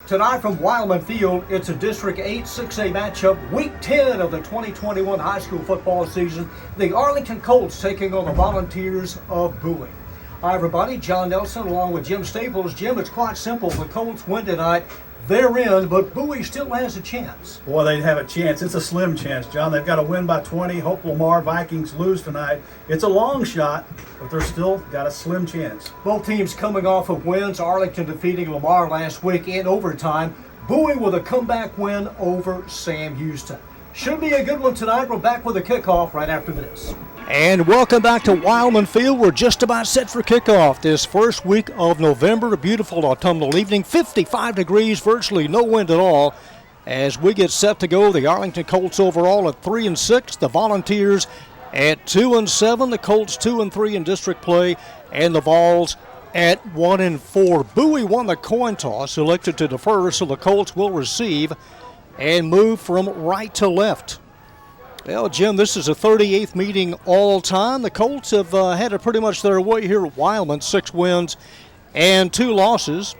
Tonight from Wildman Field, it's a District 8 6A matchup, Week 10 of the 2021 high school football season. The Arlington Colts taking on the Volunteers of Bowie. Hi everybody, John Nelson along with Jim Staples. Jim, it's quite simple. The Colts win tonight. They're in, but Bowie still has a chance. Boy, they have a chance. It's a slim chance, John. They've got to win by 20. Hope Lamar Vikings lose tonight. It's a long shot, but they're still got a slim chance. Both teams coming off of wins. Arlington defeating Lamar last week in overtime. Bowie with a comeback win over Sam Houston. Should be a good one tonight. We're back with a kickoff right after this. And welcome back to Wildman Field. We're just about set for kickoff this first week of November. A beautiful autumnal evening, 55 degrees, virtually no wind at all. As we get set to go, the Arlington Colts overall at 3-6, the Volunteers at 2-7, the Colts 2-3 in district play, and the Vols at 1-4. Bowie won the coin toss, elected to defer, so the Colts will receive and move from right to left. Well, Jim, this is a 38th meeting all time. The Colts have had it pretty much their way here at Wildman, 6 wins and 2 losses.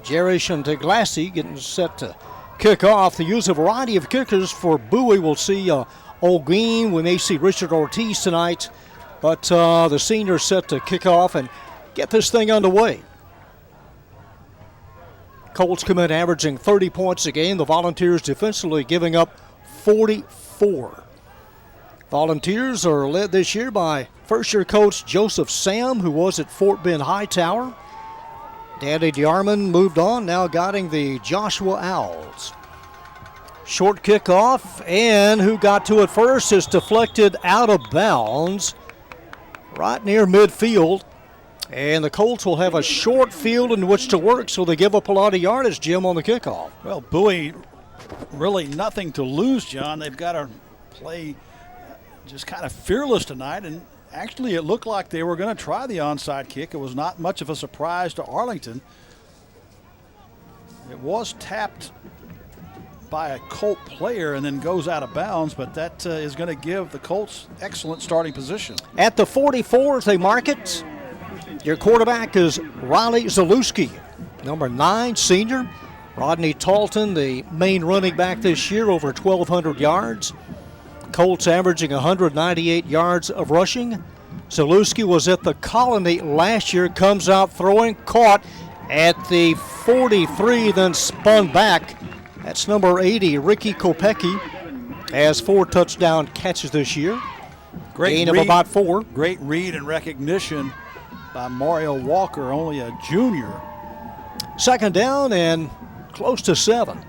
Jerish and Deglassi getting set to kick off. They use a variety of kickers for Bowie. We'll see Olguin. We may see Richard Ortiz tonight, but the seniors set to kick off and get this thing underway. Colts come in averaging 30 points a game. The Volunteers defensively giving up 44. Volunteers are led this year by first-year coach Joseph Sam, who was at Fort Bend Hightower. Danny DeArmond moved on, now guiding the Joshua Owls. Short kickoff, and who got to it first is deflected out of bounds right near midfield. And the Colts will have a short field in which to work, so they give up a lot of yardage, Jim, on the kickoff. Well, Bowie, really nothing to lose, John. They've got to play just kind of fearless tonight, and actually it looked like they were going to try the onside kick. It was not much of a surprise to Arlington. It was tapped by a Colt player and then goes out of bounds, but that is going to give the Colts excellent starting position. At the 44 as they mark it, your quarterback is Riley Zalewski, number 9 senior. Rodney Talton, the main running back this year, over 1,200 yards. Colts averaging 198 yards of rushing. Zalewski was at the Colony last year, comes out throwing, caught at the 43, then spun back. That's number 80, Ricky Kopecki, has 4 touchdown catches this year. Gain of about 4. Great read and recognition by Mario Walker, only a junior. Second down and close to 7.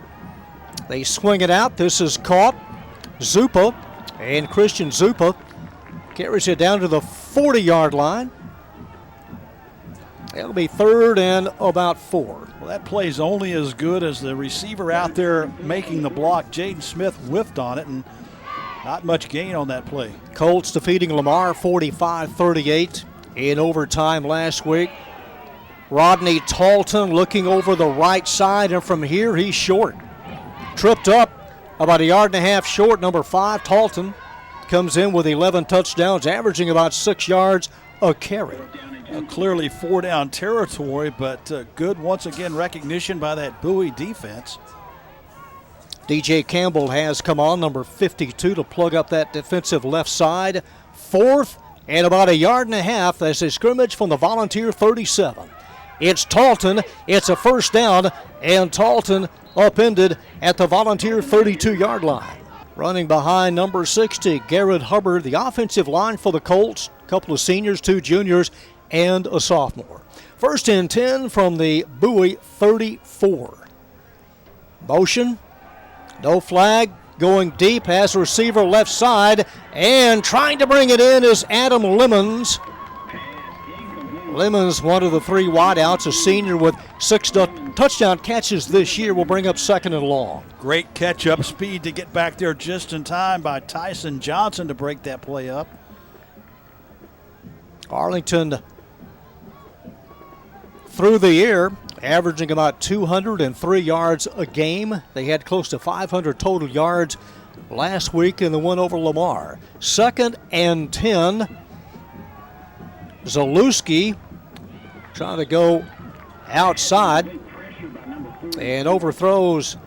They swing it out. This is caught. Zupa, and Christian Zupa carries it down to the 40-yard line. It'll be 3rd and about 4. Well, that play's only as good as the receiver out there making the block. Jaden Smith whiffed on it, and not much gain on that play. Colts defeating Lamar 45-38 in overtime last week. Rodney Talton looking over the right side, and from here he's short. Tripped up about 1.5 yards short. Number 5, Talton, comes in with 11 touchdowns, averaging about 6 yards a carry. Clearly 4-down territory, but good once again recognition by that Bowie defense. DJ Campbell has come on, number 52, to plug up that defensive left side. 4th and about 1.5 yards as a scrimmage from the Volunteer 37. It's Talton. It's a first down, and Talton upended at the Volunteer 32-yard line. Running behind number 60, Garrett Hubbard, the offensive line for the Colts. A couple of seniors, 2 juniors, and a sophomore. 1st and 10 from the Bowie 34. Motion, no flag, going deep, has a receiver left side, and trying to bring it in is Adam Lemons. Lemons, one of the 3 wideouts, a senior with 6 touchdown catches this year, will bring up 2nd and long. Great catch-up speed to get back there just in time by Tyson Johnson to break that play up. Arlington through the air, averaging about 203 yards a game. They had close to 500 total yards last week in the win over Lamar. 2nd and 10. Zalewski trying to go outside. and overthrows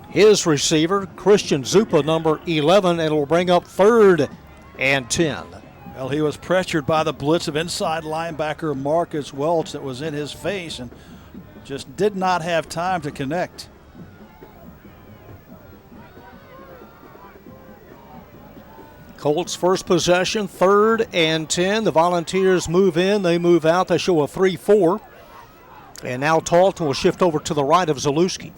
his receiver, Christian Zupa, number 11, and it'll bring up 3rd and 10. Well, he was pressured by the blitz of inside linebacker Marcus Welch that was in his face and just did not have time to connect. Colts first possession, 3rd and 10. The Volunteers move in, they move out. They show a 3-4. And now Talton will shift over to the right of Zalewski.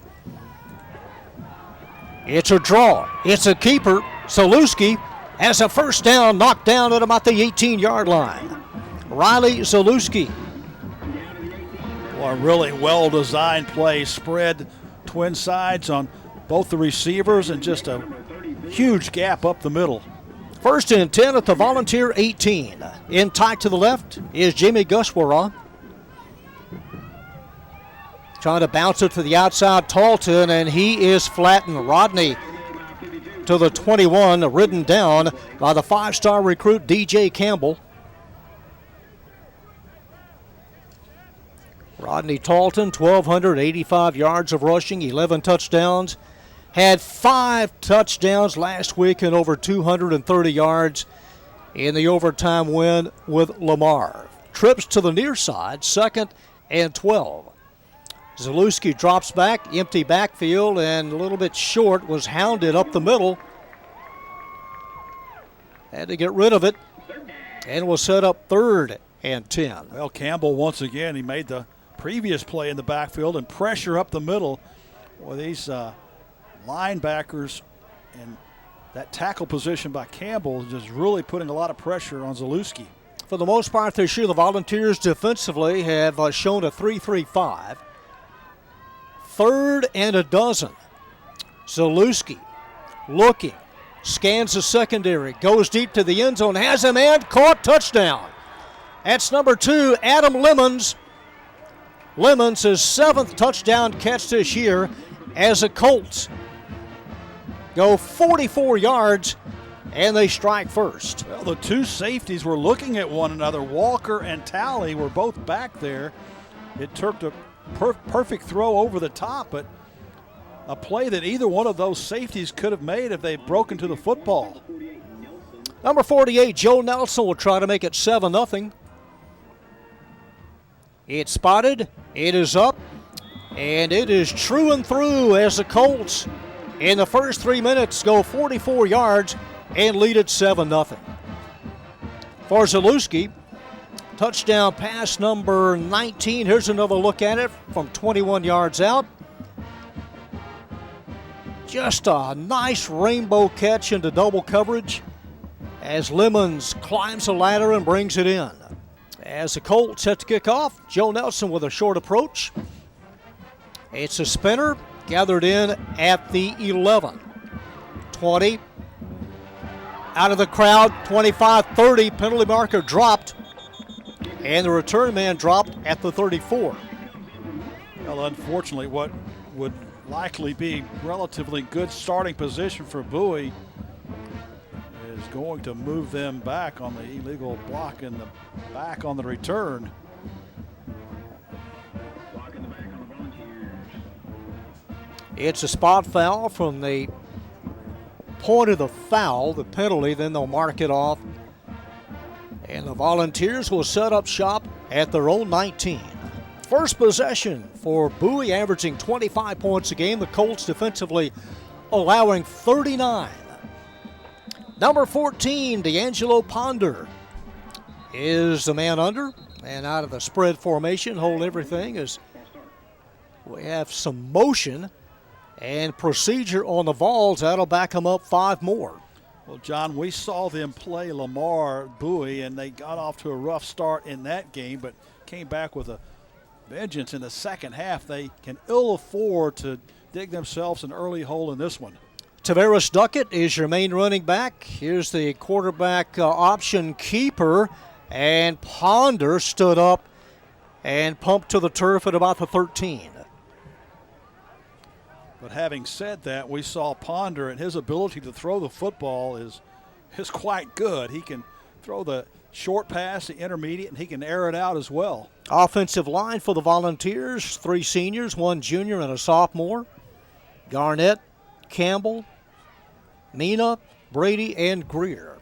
It's a draw. It's a keeper. Zalewski has a first down, knocked down at about the 18-yard line. Riley Zalewski. Well, a really well-designed play. Spread twin sides on both the receivers and just a huge gap up the middle. 1st and 10 at the Volunteer 18. In tight to the left is Jimmy Guswara. Trying to bounce it to the outside, Talton, and he is flattened. Rodney to the 21, ridden down by the 5-star recruit DJ Campbell. Rodney Talton, 1,285 yards of rushing, 11 touchdowns. Had 5 touchdowns last week and over 230 yards in the overtime win with Lamar. Trips to the near side, 2nd and 12. Zalewski drops back, empty backfield, and a little bit short, was hounded up the middle. Had to get rid of it, and will set up 3rd and 10. Well, Campbell, once again, he made the previous play in the backfield and pressure up the middle. Well, these linebackers and that tackle position by Campbell is just really putting a lot of pressure on Zalewski. For the most part this year, the Volunteers defensively have shown a 3-3-5. 3rd and a dozen. Zalewski looking, scans the secondary, goes deep to the end zone, has a man, caught, touchdown. That's number 2, Adam Lemons. Lemons' 7th touchdown catch this year as the Colts go 44 yards and they strike first. Well, the two safeties were looking at one another. Walker and Talley were both back there. It took a perfect throw over the top, but a play that either one of those safeties could have made if they'd broken to the football. Number 48, Joe Nelson, will try to make it 7-0. It's spotted, it is up, and it is true and through as the Colts in the first 3 minutes go 44 yards and lead it 7-0. For Zalewski, touchdown pass number 19. Here's another look at it from 21 yards out. Just a nice rainbow catch into double coverage as Lemons climbs the ladder and brings it in. As the Colts set to kick off, Joe Nelson with a short approach. It's a spinner gathered in at the 11. 20. Out of the crowd, 25-30. Penalty marker dropped. And the return man dropped at the 34. Well, unfortunately, what would likely be relatively good starting position for Bowie is going to move them back on the illegal block in the back on the return. It's a spot foul from the point of the foul, the penalty, then they'll mark it off. And the Volunteers will set up shop at their own 19. First possession for Bowie, averaging 25 points a game. The Colts defensively allowing 39. Number 14, D'Angelo Ponder, is the man under. And out of the spread formation, hold everything as we have some motion and procedure on the Vols. That'll back them up 5 more. Well, John, we saw them play Lamar Bowie, and they got off to a rough start in that game, but came back with a vengeance in the second half. They can ill afford to dig themselves an early hole in this one. Tavares Duckett is your main running back. Here's the quarterback option keeper, and Ponder stood up and pumped to the turf at about the 13. But having said that, we saw Ponder, and his ability to throw the football is quite good. He can throw the short pass, the intermediate, and he can air it out as well. Offensive line for the Volunteers, 3 seniors, 1 junior and a sophomore. Garnett, Campbell, Mina, Brady, and Greer.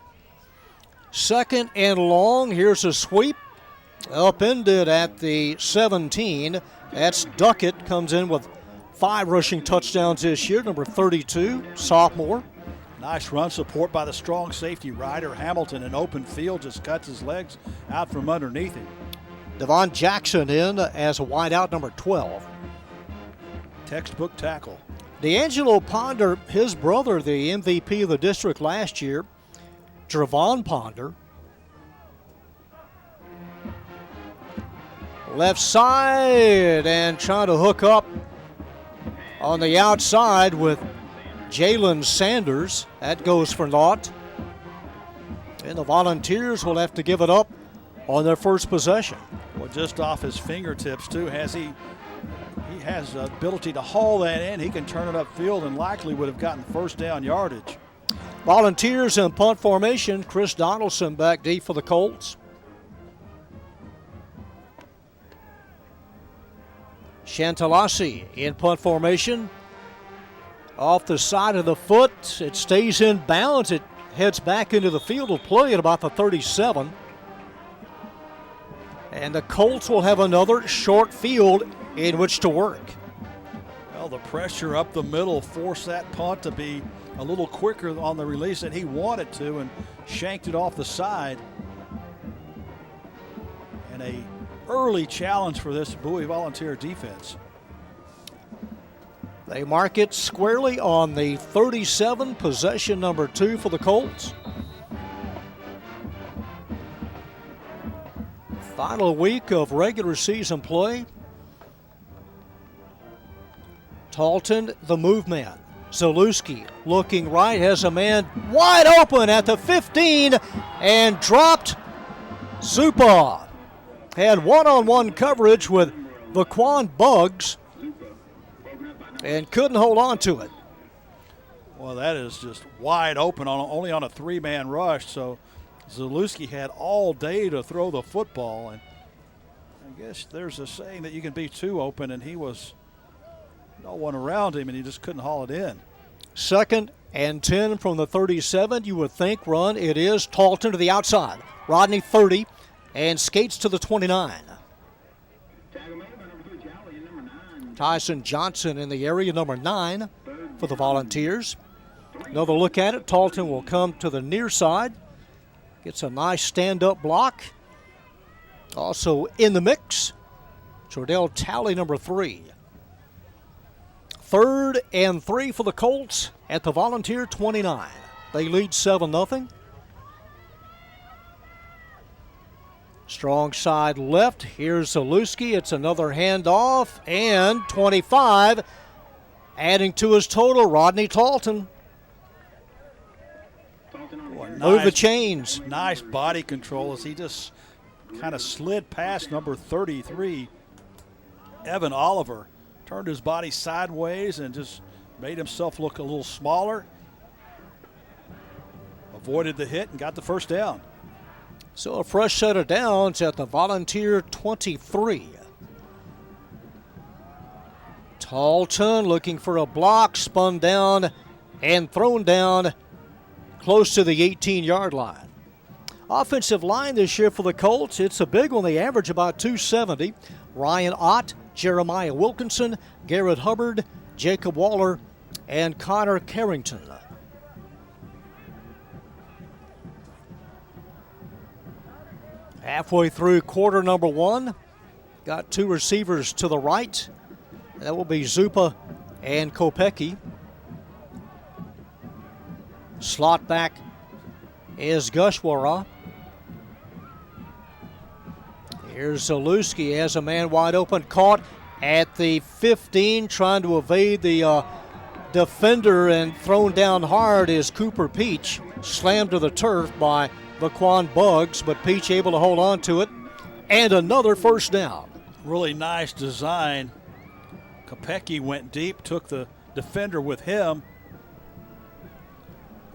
Second and long. Here's a sweep. Upended at the 17. That's Duckett. Comes in with 5 rushing touchdowns this year. Number 32, sophomore. Nice run support by the strong safety Ryder Hamilton in open field. Just cuts his legs out from underneath him. Devon Jackson in as a wideout, number 12. Textbook tackle. D'Angelo Ponder, his brother, the MVP of the district last year. Trevon Ponder. Left side and trying to hook up on the outside with Jalen Sanders. That goes for naught. And the Volunteers will have to give it up on their first possession. Well, just off his fingertips, too. He has the ability to haul that in. He can turn it upfield and likely would have gotten first down yardage. Volunteers in punt formation. Chris Donaldson back deep for the Colts. Chantalasi in punt formation. Off the side of the foot. It stays in bounds. It heads back into the field of play at about the 37. And the Colts will have another short field in which to work. Well, the pressure up the middle forced that punt to be a little quicker on the release than he wanted to and shanked it off the side. And a early challenge for this Bowie Volunteer defense. They mark it squarely on the 37, possession number 2 for the Colts. Final week of regular season play. Talton, the move man. Zalewski looking right, has a man wide open at the 15 and dropped Zupa. Had one-on-one coverage with Vaquan Buggs and couldn't hold on to it. Well, that is just wide open, only on a 3-man rush, so Zalewski had all day to throw the football, and I guess there's a saying that you can be too open, and he was no one around him, and he just couldn't haul it in. 2nd and 10 from the 37. You would think run. It is Talton to the outside. Rodney 30 and skates to the 29. Tyson Johnson in the area, number 9 for the Volunteers. Another look at it. Talton will come to the near side. Gets a nice stand-up block. Also in the mix, Jordell Talley, number 3. 3rd and 3 for the Colts at the Volunteer 29. They lead 7-0. Strong side left. Here's Zalewski. It's another handoff. And 25. Adding to his total, Rodney Talton. Move the chains. Nice body control as he just kind of slid past number 33, Evan Oliver. Turned his body sideways and just made himself look a little smaller. Avoided the hit and got the first down. So a fresh set of downs at the Volunteer 23. Talton looking for a block, spun down and thrown down close to the 18-yard line. Offensive line this year for the Colts, it's a big one. They average about 270. Ryan Ott, Jeremiah Wilkinson, Garrett Hubbard, Jacob Waller, and Connor Carrington. Halfway through quarter number 1, got 2 receivers to the right. That will be Zupa and Kopecky. Slot back is Gushwara. Here's Zalewski as a man wide open, caught at the 15, trying to evade the defender and thrown down hard is Cooper Peach. Slammed to the turf by Vaquan Buggs, but Peach able to hold on to it. And another first down. Really nice design. Kopecky went deep, took the defender with him,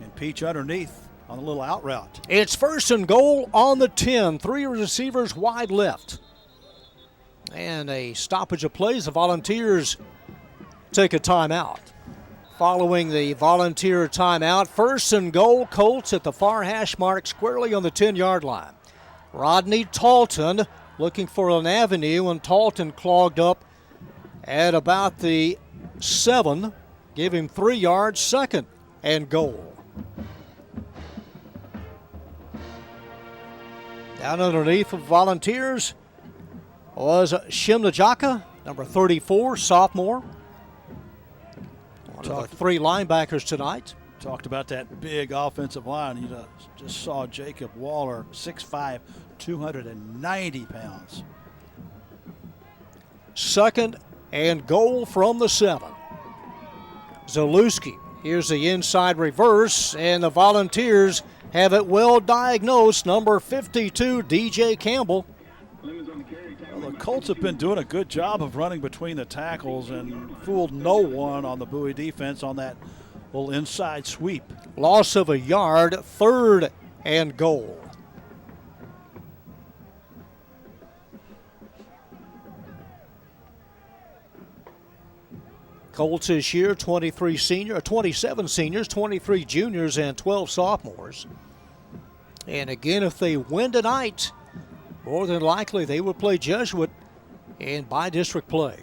and Peach underneath on a little out route. It's 1st and goal on the 10. 3 receivers wide left. And a stoppage of plays. The Volunteers take a timeout. Following the Volunteer timeout, 1st and goal, Colts at the far hash mark, squarely on the 10-yard line. Rodney Talton looking for an avenue, and Talton clogged up at about the 7. Give him 3 yards, 2nd and goal. Down underneath of Volunteers was Shimnajaka, number 34, sophomore. One of the 3 linebackers tonight. Talked about that big offensive line. You just saw Jacob Waller, 6'5", 290 pounds. 2nd and goal from the 7. Zalewski, here's the inside reverse, and the Volunteers have it well diagnosed. Number 52, DJ Campbell. Well, the Colts have been doing a good job of running between the tackles and fooled no one on the Bowie defense on that little inside sweep. Loss of a yard, 3rd and goal. Colts this year, 27 seniors, 23 juniors, and 12 sophomores. And again, if they win tonight, more than likely they will play Jesuit in by-district play.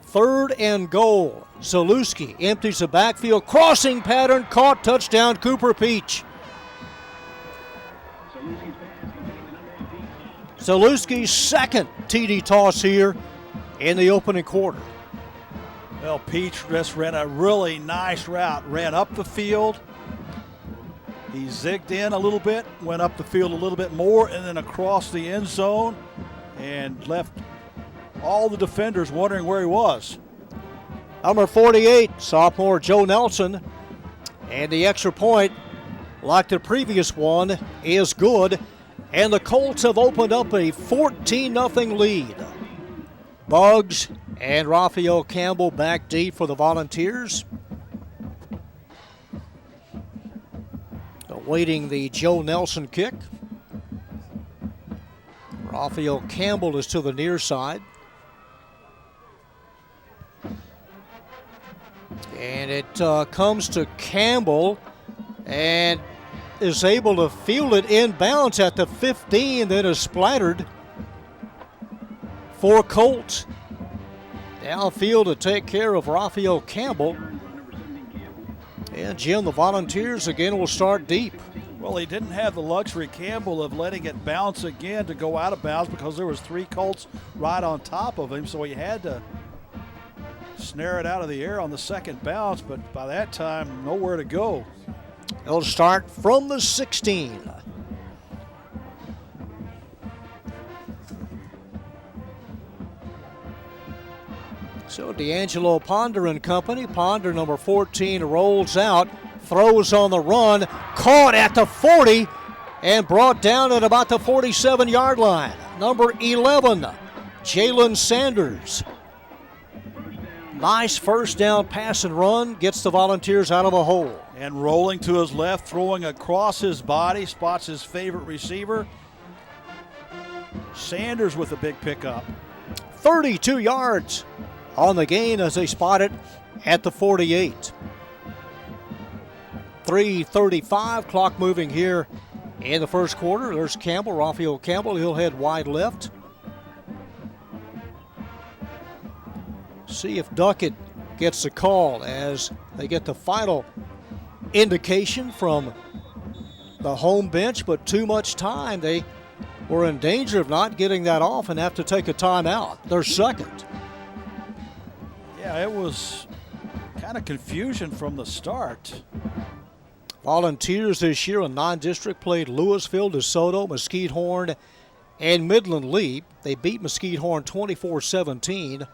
3rd and goal. Zalewski empties the backfield, crossing pattern, caught, touchdown, Cooper Peach. Zalewski's 2nd TD toss here in the opening quarter. Well, Peach just ran a really nice route, ran up the field. He zigged in a little bit, went up the field a little bit more, and then across the end zone, and left all the defenders wondering where he was. Number 48, sophomore Joe Nelson. And the extra point, like the previous one, is good. And the Colts have opened up a 14-0 lead. Buggs and Raphael Campbell back deep for the Volunteers. Awaiting the Joe Nelson kick. Raphael Campbell is to the near side. And it comes to Campbell and is able to field it inbounds at the 15, then is splattered for Colts. Downfield to take care of Raphael Campbell. And Jim, the Volunteers again will start deep. Well, he didn't have the luxury, Campbell, of letting it bounce again to go out of bounds because there was 3 Colts right on top of him, so he had to snare it out of the air on the 2nd bounce, but by that time, nowhere to go. He'll start from the 16. So D'Angelo Ponder and company. Ponder, number 14, rolls out, throws on the run, caught at the 40, and brought down at about the 47-yard line. Number 11, Jalen Sanders. Nice first down pass and run, gets the Volunteers out of a hole. And rolling to his left, throwing across his body, spots his favorite receiver. Sanders with a big pickup. 32 yards on the gain as they spot it at the 48. 3:35, clock moving here in the first quarter. There's Campbell, Raphael Campbell. He'll head wide left. See if Duckett gets the call as they get the final indication from the home bench, but too much time. They were in danger of not getting that off and have to take a timeout. Their 2nd. Yeah, it was kind of confusion from the start. Volunteers this year in non-district played Louisville, DeSoto, Mesquite Horn, and Midland Lee. They beat Mesquite Horn 24-17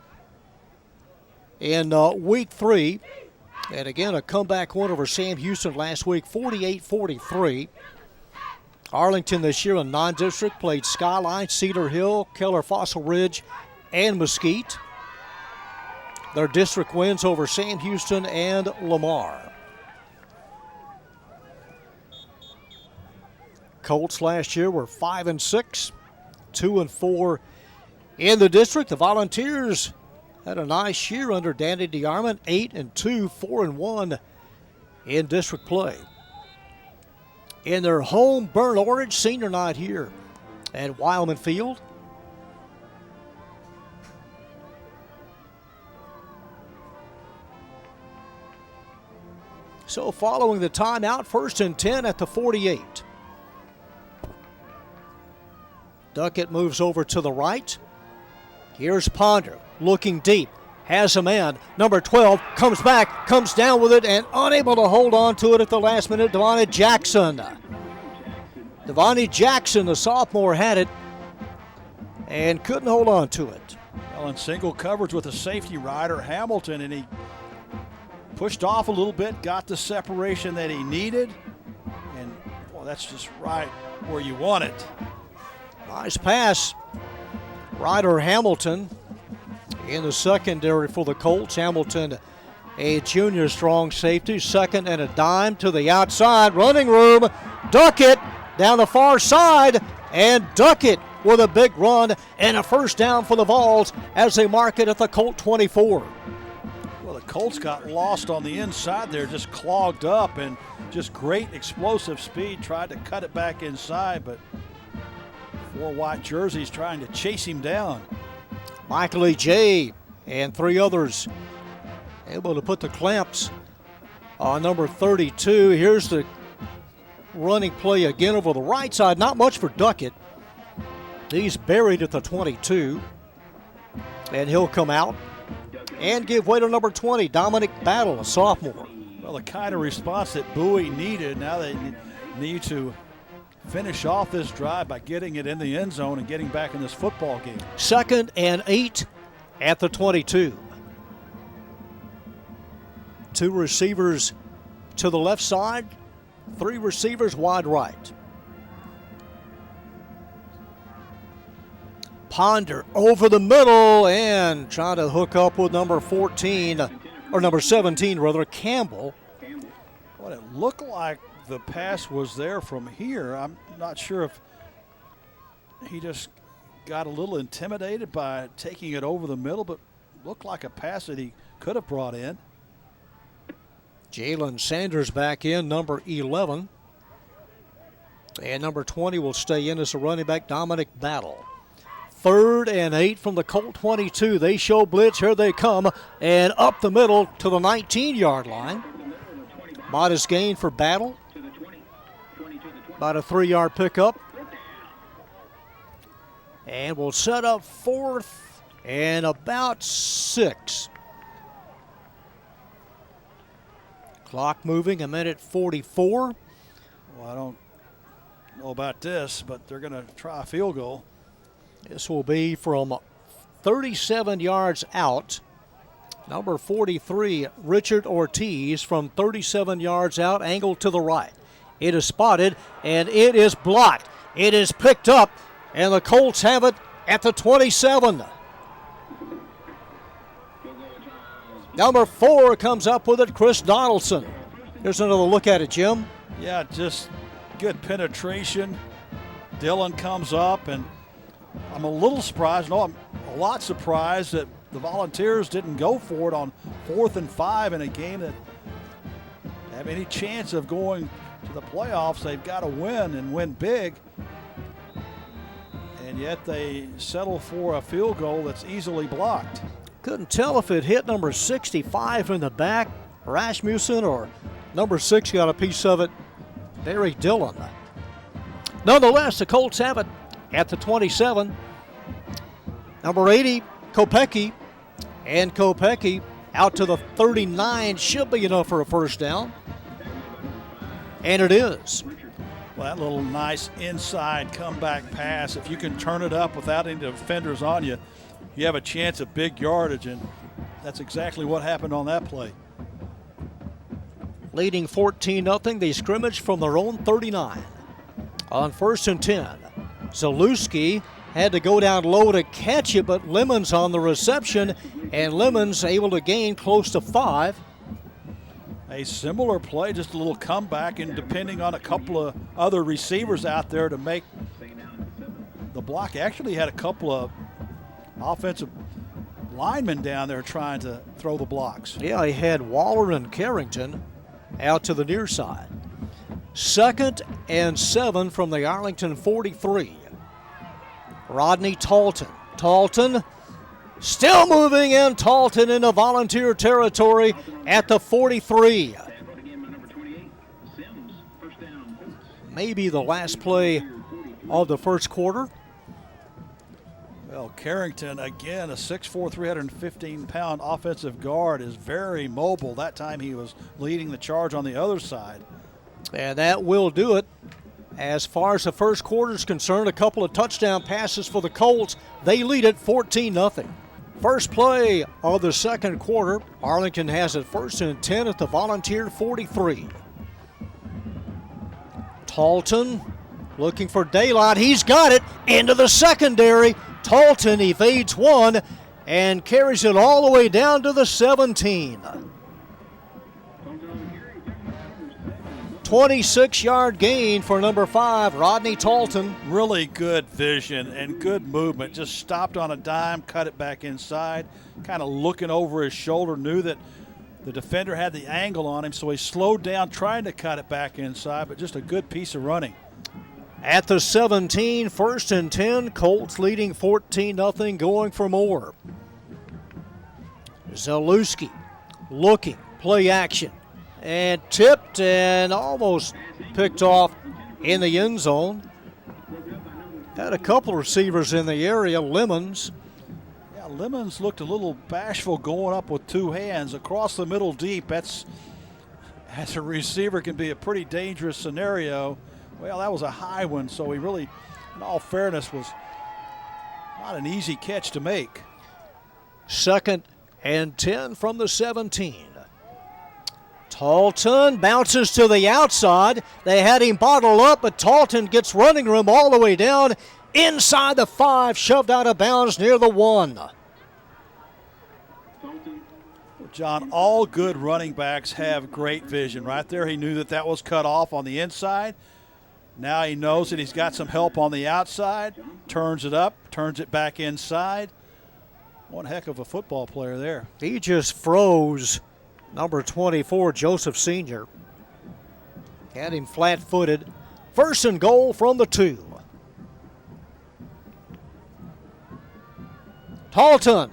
in week 3. And again, a comeback win over Sam Houston last week, 48-43. Arlington this year in non-district played Skyline, Cedar Hill, Keller Fossil Ridge, and Mesquite. Their district wins over Sam Houston and Lamar. Colts last year were 5-6, 2-4 In the district, the Volunteers had a nice year under Danny DeArmond, 8-2, 4-1 in district play. In their home Burnt Orange senior night here at Wildman Field. So following the timeout, 1st and 10 at the 48. Duckett moves over to the right. Here's Ponder looking deep. Has a man. Number 12 comes back, comes down with it, and unable to hold on to it at the last minute. Devontae Jackson. Devontae Jackson, the sophomore, had it and couldn't hold on to it. Well, in single coverage with a safety rider, Hamilton, and he pushed off a little bit, got the separation that he needed, and well, that's just right where you want it. Nice pass. Ryder Hamilton in the secondary for the Colts. Hamilton, a junior strong safety, 2nd and a dime to the outside. Running room. Duckett down the far side, and Duckett with a big run and a first down for the Vols as they mark it at the Colt 24. Well, the Colts got lost on the inside there, just clogged up, and just great explosive speed. Tried to cut it back inside, but 4 white jerseys trying to chase him down. Michael E.J. and 3 others able to put the clamps on number 32. Here's the running play again over the right side. Not much for Duckett. He's buried at the 22. And he'll come out and give way to number 20, Dominic Battle, a sophomore. Well, the kind of response that Bowie needed. Now they need to finish off this drive by getting it in the end zone and getting back in this football game. 2nd and 8 at the 22. 2 receivers to the left side, 3 receivers wide right. Ponder over the middle and trying to hook up with number 14, or number 17 rather, Campbell. Well, it looked like the pass was there from here. I'm not sure if he just got a little intimidated by taking it over the middle, but looked like a pass that he could have brought in. Jalen Sanders back in, number 11. And number 20 will stay in as a running back, Dominic Battle. 3rd and 8 from the Colt 22. They show blitz. Here they come. And up the middle to the 19-yard line. Modest gain for Battle. About a 3-yard pickup. And we'll set up 4th and about 6. Clock moving, 1:44. Well, I don't know about this, but they're going to try a field goal. This will be from 37 yards out. Number 43, Richard Ortiz, from 37 yards out, angled to the right. It is spotted, and it is blocked. It is picked up, and the Colts have it at the 27. Number 4 comes up with it, Chris Donaldson. Here's another look at it, Jim. Yeah, just good penetration. Dillon comes up, and I'm a little surprised. No, I'm a lot surprised that the Volunteers didn't go for it on 4th and 5 in a game that have any chance of going to the playoffs. They've got to win and win big. And yet they settle for a field goal that's easily blocked. Couldn't tell if it hit number 65 in the back, Rasmussen, or number 6 got a piece of it, Barry Dillon. Nonetheless, the Colts have it at the 27. Number 80, Kopecky. And Kopecky out to the 39 should be enough for a first down. And it is. Well, that little nice inside comeback pass, if you can turn it up without any defenders on you, you have a chance at big yardage, and that's exactly what happened on that play. Leading 14-0, they scrimmage from their own 39. On 1st and 10, Zalewski had to go down low to catch it, but Lemons on the reception, and Lemons able to gain close to 5. A similar play, just a little comeback, and depending on a couple of other receivers out there to make the block. Actually had a couple of offensive linemen down there trying to throw the blocks. Yeah, he had Waller and Carrington out to the near side. 2nd and 7 from the Arlington 43. Rodney Talton. Talton still moving in. Talton into Volunteer territory at the 43. Maybe the last play of the first quarter. Well, Carrington, again, a 6'4", 315-pound offensive guard, is very mobile. That time he was leading the charge on the other side. And that will do it. As far as the first quarter is concerned, a couple of touchdown passes for the Colts. They lead it 14-0. First play of the second quarter. Arlington has it 1st and 10 at the Volunteer 43. Talton looking for daylight. He's got it into the secondary. Talton evades one and carries it all the way down to the 17. 26-yard gain for number 5, Rodney Talton. Really good vision and good movement. Just stopped on a dime, cut it back inside, kind of looking over his shoulder, knew that the defender had the angle on him, so he slowed down trying to cut it back inside, but just a good piece of running. At the 17, 1st and 10, Colts leading 14-0, going for more. Zalewski looking, play action, and tipped and almost picked off in the end zone. Had a couple of receivers in the area, Lemons. Yeah, Lemons looked a little bashful going up with 2 hands across the middle deep. That's, as a receiver, can be a pretty dangerous scenario. Well, that was a high one, so he really, in all fairness, was not an easy catch to make. 2nd and 10 from the 17. Talton bounces to the outside. They had him bottled up, but Talton gets running room all the way down inside the 5, shoved out of bounds near the 1. John, all good running backs have great vision. Right there, he knew that that was cut off on the inside. Now he knows that he's got some help on the outside, turns it up, turns it back inside. One heck of a football player there. He just froze number 24, Joseph Sr. Had him flat-footed. 1st and goal from the 2. Talton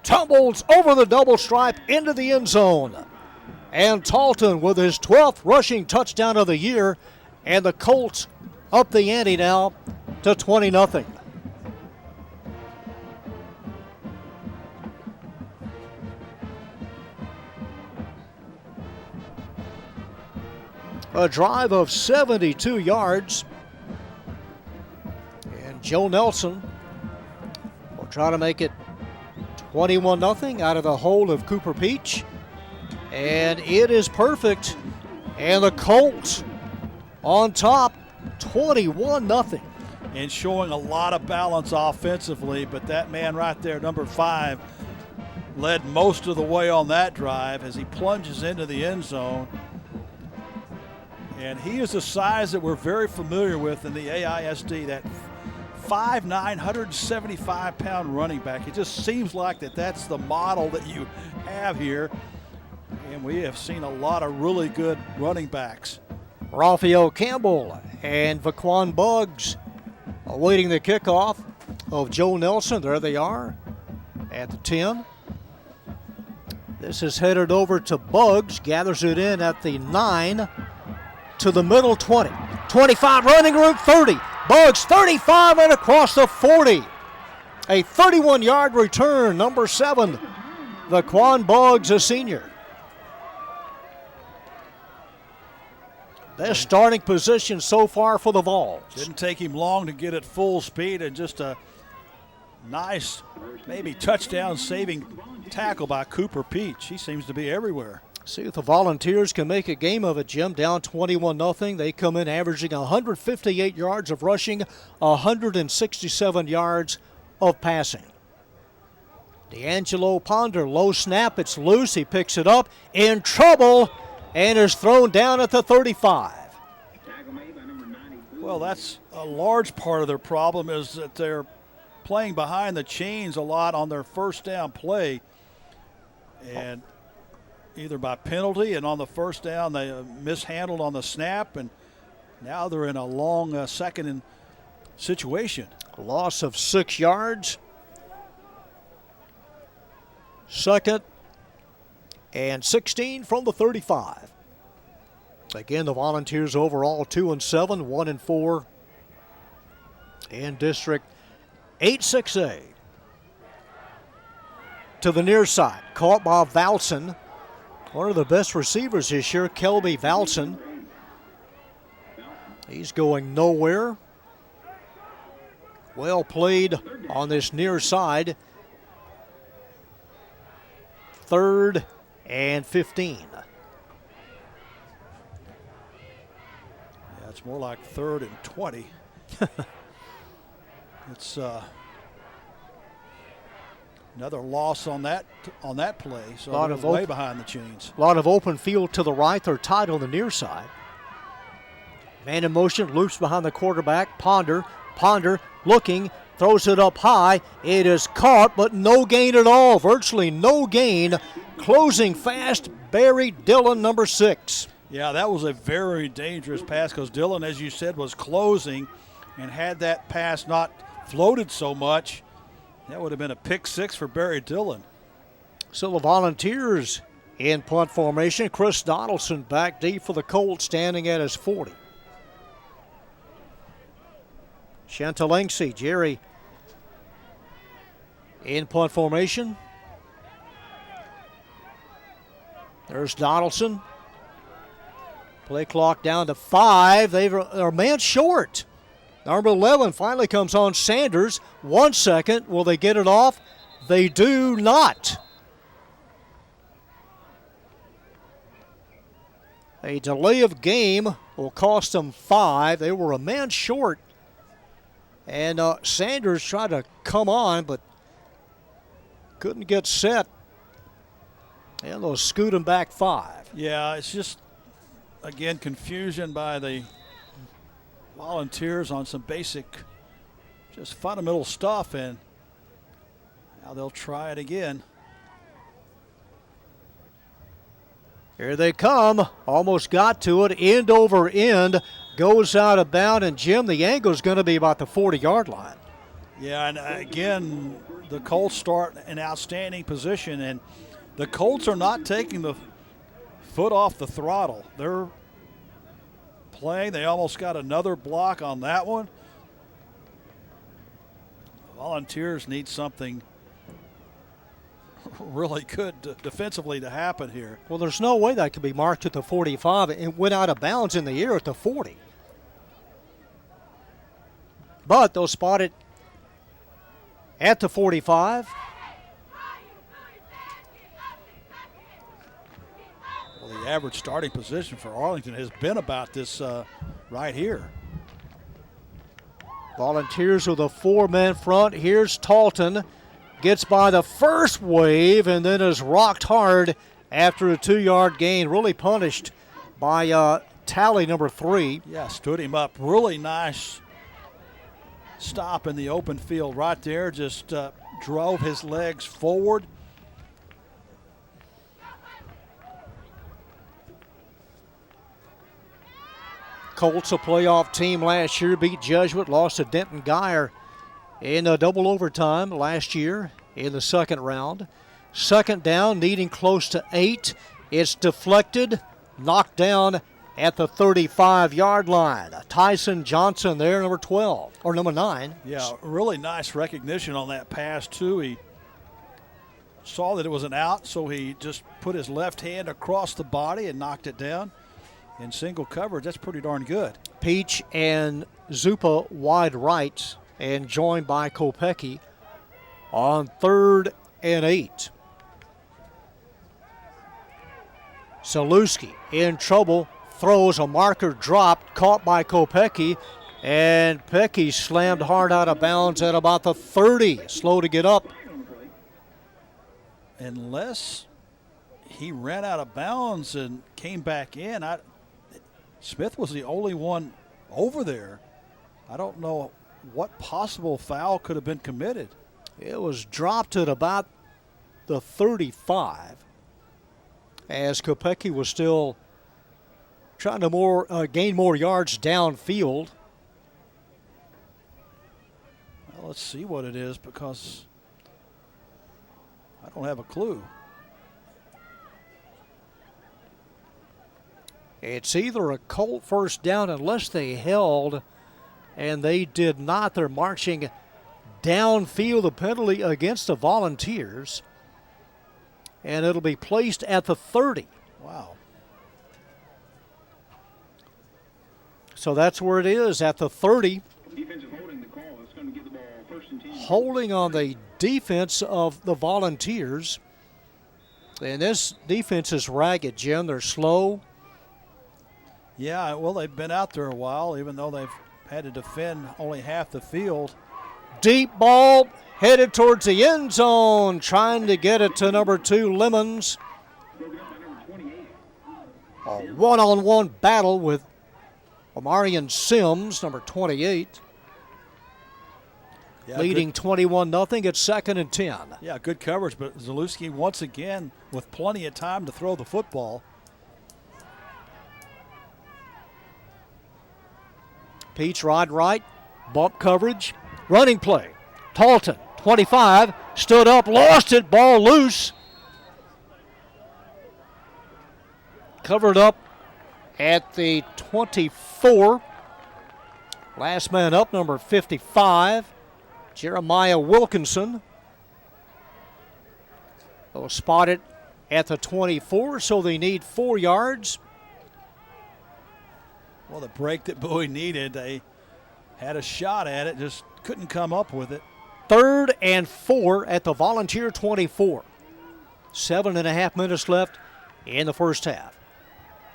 tumbles over the double stripe into the end zone. And Talton with his 12th rushing touchdown of the year. And the Colts up the ante now to 20-0. A drive of 72 yards. And Joe Nelson will try to make it 21-0 out of the hold of Cooper Peach. And it is perfect. And the Colts on top, 21-0. And showing a lot of balance offensively, but that man right there, number 5, led most of the way on that drive as he plunges into the end zone. And he is a size that we're very familiar with in the AISD, that 5'9", 175-pound running back. It just seems like that's the model that you have here. And we have seen a lot of really good running backs. Raphael Campbell and Vaquan Buggs awaiting the kickoff of Joe Nelson. There they are at the 10. This is headed over to Buggs, gathers it in at the 9 to the middle 20. 25 running room, 30. Buggs 35 and across the 40. A 31-yard return, number 7, Vaquan Buggs, a senior. Best starting position so far for the Vols. Didn't take him long to get at full speed, and just a nice, maybe touchdown-saving tackle by Cooper Peach. He seems to be everywhere. See if the Volunteers can make a game of it, Jim. Down 21-0. They come in averaging 158 yards of rushing, 167 yards of passing. D'Angelo Ponder, low snap. It's loose. He picks it up. In trouble. And is thrown down at the 35. Well, that's a large part of their problem, is that their playing behind the chains a lot on their first down play. And either by penalty, and on the first down they mishandled on the snap, and now they're in a long second and situation. A loss of 6 yards. 2nd and 16 from the 35. Again, the Volunteers overall 2-7, 1-4 in District 8-6A. To the near side, caught by Valson. One of the best receivers this year, Kelby Valson. He's going nowhere. Well played on this near side. 3rd and 15. Yeah, it's more like 3rd and 20. It's another loss on that play. So they're way behind the chains. A lot of open field to the right. They're tied on the near side. Man in motion, loops behind the quarterback. Ponder looking, throws it up high. It is caught, but no gain at all. Virtually no gain. Closing fast, Barry Dillon, number 6. Yeah, that was a very dangerous pass because Dillon, as you said, was closing, and had that pass not floated so much, that would have been a pick 6 for Barry Dillon. So the Volunteers in punt formation. Chris Donaldson back deep for the Colts, standing at his 40. Chantalengsi, Jerry in punt formation. There's Donaldson. Play clock down to 5. They're a man short. Number 11 finally comes on, Sanders. 1 second. Will they get it off? They do not. A delay of game will cost them 5. They were a man short. And Sanders tried to come on, but couldn't get set. And they'll scoot him back 5. Yeah, it's just, again, confusion by the Volunteers on some basic, just fundamental stuff, and now they'll try it again. Here they come. Almost got to it. End over end. Goes out of bounds, and Jim, the angle is going to be about the 40-yard line. Yeah, and again, the Colts start in outstanding position, and the Colts are not taking the foot off the throttle. They're playing. They almost got another block on that one. Volunteers need something really good defensively to happen here. Well, there's no way that could be marked at the 45. It went out of bounds in the air at the 40. But they'll spot it at the 45. Well, the average starting position for Arlington has been about this right here. Volunteers with a 4-man front. Here's Talton. Gets by the first wave and then is rocked hard after a 2-yard gain. Really punished by Tally, number 3. Yeah, stood him up. Really nice stop in the open field right there. Just drove his legs forward. Colts, a playoff team last year, beat Jesuit, lost to Denton Geyer in a double overtime last year in the second round. Second down, needing close to 8. It's deflected, knocked down at the 35-yard line. Tyson Johnson there, number 12, or number 9. Yeah, really nice recognition on that pass, too. He saw that it was an out, so he just put his left hand across the body and knocked it down in single coverage. That's pretty darn good. Peach and Zupa wide right, and joined by Kopecky on 3rd and 8. Saluski in trouble, throws a marker dropped, caught by Kopecky, and Pecky slammed hard out of bounds at about the 30. Slow to get up. Unless he ran out of bounds and came back in. Smith was the only one over there. I don't know what possible foul could have been committed. It was dropped at about the 35 as Kopecky was still trying to gain more yards downfield. Well, let's see what it is because I don't have a clue. It's either a Colt first down unless they held, and they did not. They're marching downfield, the penalty against the Volunteers, and it'll be placed at the 30. Wow. So that's where it is, at the 30. Defensive holding the call. It's going to give the ball first and 10. Holding on the defense of the Volunteers. And this defense is ragged, Jim. They're slow. Yeah, well, they've been out there a while, even though they've had to defend only half the field. Deep ball headed towards the end zone, trying to get it to number 2, Lemons. A one-on-one battle with Omarion Sims, number 28. Yeah, leading 21-0 at 2nd and 10. Yeah, good coverage, but Zalewski once again with plenty of time to throw the football. Peach rod right, bump coverage, running play. Talton, 25, stood up, lost it, ball loose. Covered up at the 24. Last man up, number 55, Jeremiah Wilkinson. They'll spot it at the 24, so they need 4 yards. Well, the break that Bowie needed, they had a shot at it, just couldn't come up with it. 3rd and 4 at the Volunteer 24. 7.5 minutes left in the first half.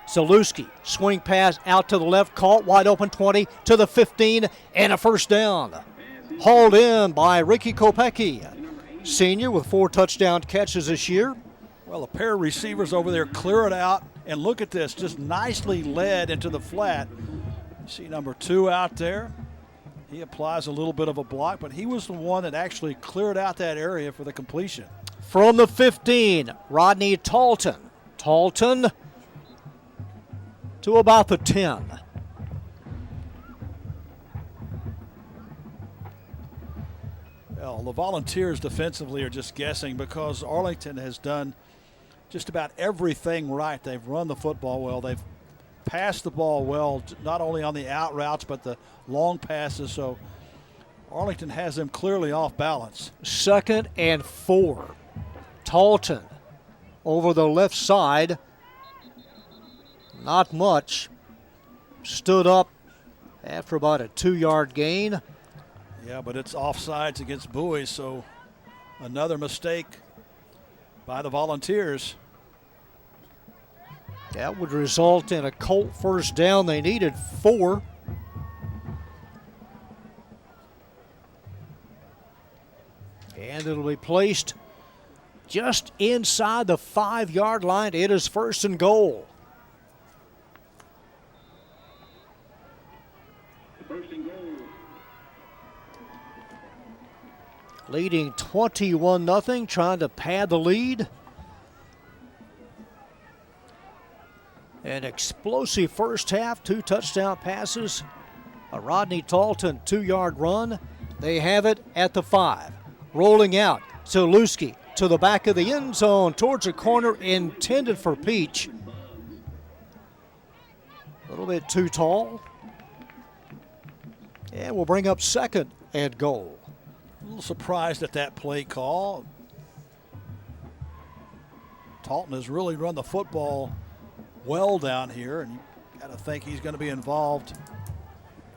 Zalewski, swing pass out to the left, caught wide open 20 to the 15, and a first down. Hauled in by Ricky Kopecky, senior with 4 touchdown catches this year. Well, a pair of receivers over there clear it out, and look at this, just nicely led into the flat. You see number 2 out there. He applies a little bit of a block, but he was the one that actually cleared out that area for the completion. From the 15, Rodney Talton. Talton to about the 10. Well, the Volunteers defensively are just guessing because Arlington has done just about everything right. They've run the football well. They've passed the ball well, not only on the out routes, but the long passes. So Arlington has them clearly off balance. 2nd and 4. Talton over the left side. Not much. Stood up after about a 2-yard gain. Yeah, but it's offsides against Bowie, so another mistake by the Volunteers. That would result in a Colt first down. They needed 4. And it'll be placed just inside the 5-yard line. It is 1st and goal. First and goal. Leading 21-0, trying to pad the lead. An explosive first half, 2 touchdown passes. A Rodney Talton 2-yard run. They have it at the 5. Rolling out, Zalewski to the back of the end zone towards a corner intended for Peach. A little bit too tall. And we'll bring up 2nd and goal. A little surprised at that play call. Talton has really run the football well down here, and you got to think he's going to be involved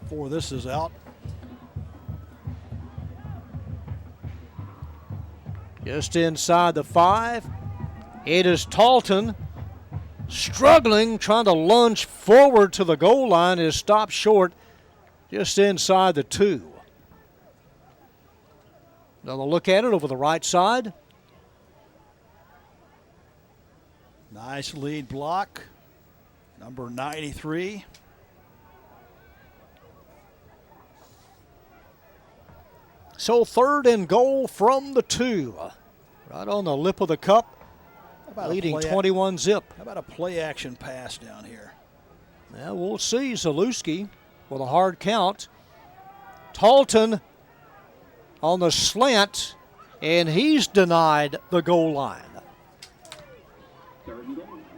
before this is out. Just inside the 5, it is Talton struggling, trying to lunge forward to the goal line, is stopped short just inside the 2. Another look at it over the right side. Nice lead block, number 93. So 3rd and goal from the 2. Right on the lip of the cup, leading 21-zip. How about a play action pass down here? Yeah, we'll see. Zalewski with a hard count. Talton on the slant, and he's denied the goal line.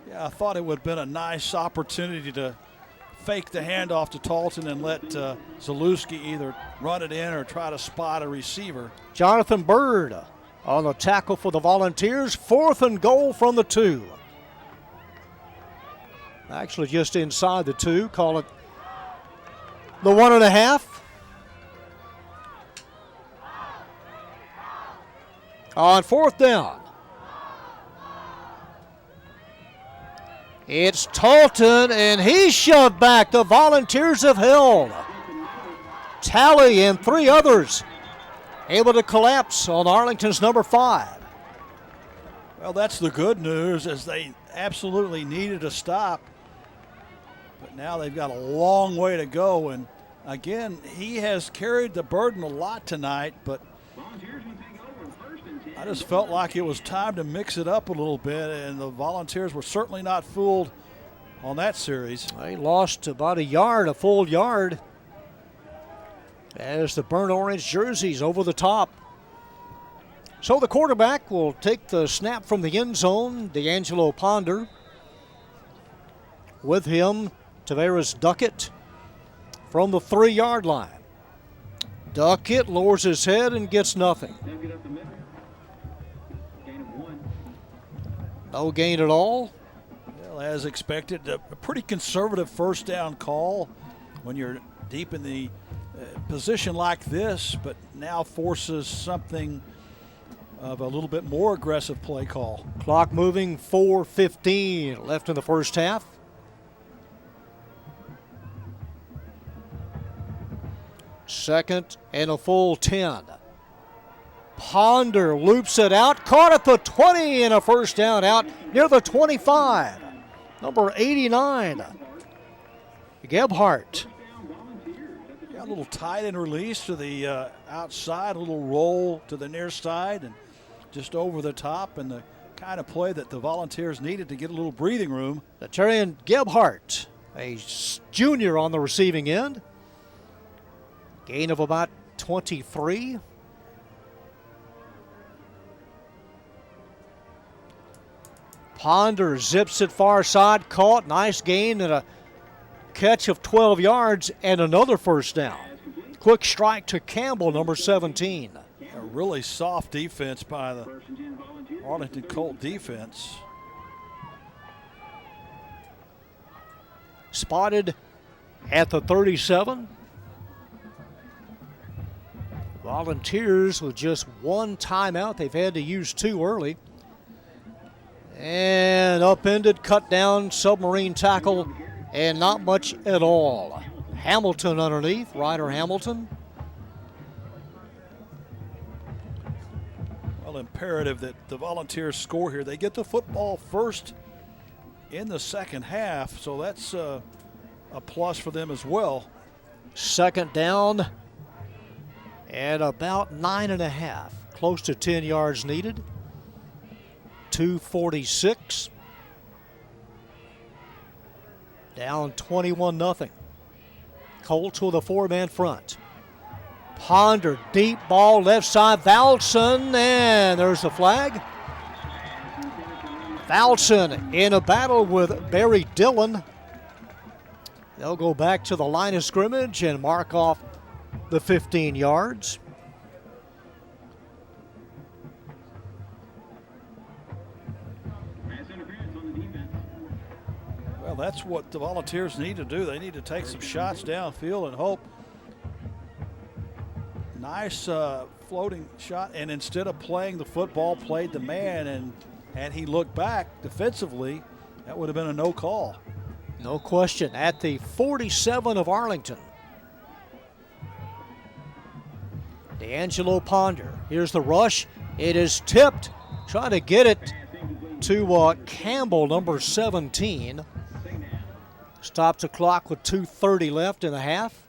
Yeah, I thought it would have been a nice opportunity to fake the handoff to Talton and let Zalewski either run it in or try to spot a receiver. Jonathan Bird on the tackle for the Volunteers. 4th and goal from the 2. Actually just inside the 2. Call it the 1.5. On 4th down, it's Talton, and he's shoved back. The Volunteers have held. Talley and 3 others able to collapse on Arlington's number 5. Well, that's the good news, as they absolutely needed a stop. But now they've got a long way to go. And again, he has carried the burden a lot tonight, but I just felt like it was time to mix it up a little bit, and the Volunteers were certainly not fooled on that series. They lost about a full yard, as the burnt orange jerseys over the top. So the quarterback will take the snap from the end zone, D'Angelo Ponder. With him, Tavares Duckett from the 3-yard line. Duckett lowers his head and gets nothing. No gain at all. Well, as expected, a pretty conservative first down call when you're deep in the position like this, but now forces something of a little bit more aggressive play call. Clock moving, 4:15 left in the first half. Second and a full 10. Ponder loops it out, caught at the 20, and a first down out near the 25. Number 89, Gebhardt. Yeah, a little tight and release to the outside, a little roll to the near side, and just over the top, and the kind of play that the Volunteers needed to get a little breathing room. Terrian Gebhardt, a junior on the receiving end. Gain of about 23. Ponder zips it far side, caught, nice gain, and a catch of 12 yards and another first down. Quick strike to Campbell, number 17. A really soft defense by the Arlington Colt defense. Spotted at the 37. Volunteers with just 1 timeout. They've had to use 2 early. And upended, cut down, submarine tackle, and not much at all. Hamilton underneath, Ryder Hamilton. Well, imperative that the Volunteers score here. They get the football first in the second half, so that's a plus for them as well. Second down and about 9.5, close to 10 yards needed. 2:46. Down 21-0. Colts with a 4-man front. Ponder, deep ball, left side, Valson, and there's the flag. Valson in a battle with Barry Dillon. They'll go back to the line of scrimmage and mark off the 15 yards. Well, that's what the Volunteers need to do. They need to take some shots downfield and hope. Nice floating shot, and instead of playing the football, played the man, and had he looked back defensively, that would have been a no call. No question. At the 47 of Arlington. D'Angelo Ponder. Here's the rush. It is tipped. Trying to get it to Campbell, number 17. Stops the clock with 2:30 left in the half.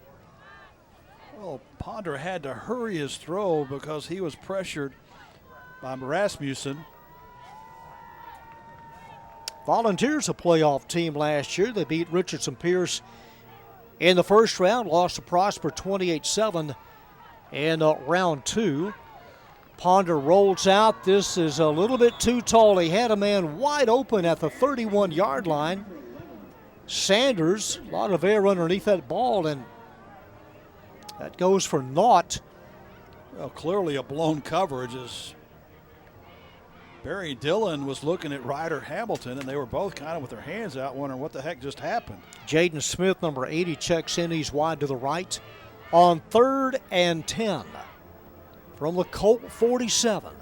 Well, Ponder had to hurry his throw because he was pressured by Rasmussen. Volunteers, a playoff team last year. They beat Richardson Pierce in the first round, lost to Prosper 28-7 in round 2. Ponder rolls out. This is a little bit too tall. He had a man wide open at the 31-yard line. Sanders, a lot of air underneath that ball, and that goes for naught. Well, clearly a blown coverage as Barry Dillon was looking at Ryder Hamilton, and they were both kind of with their hands out wondering what the heck just happened. Jaden Smith, number 80, checks in. He's wide to the right. On 3rd and 10 from the Colt 47.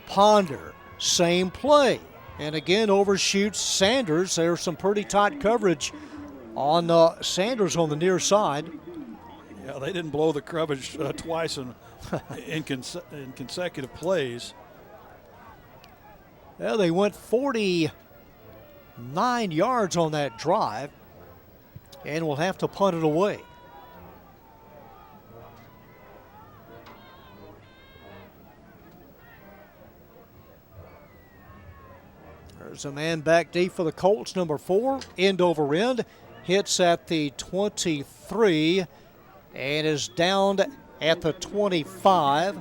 Ponder, same play. And again, overshoots Sanders. There's some pretty tight coverage on Sanders on the near side. Yeah, they didn't blow the coverage twice in consecutive plays. Well, they went 49 yards on that drive and will have to punt it away. There's a man back deep for the Colts, number 4, end over end. Hits at the 23 and is down at the 25.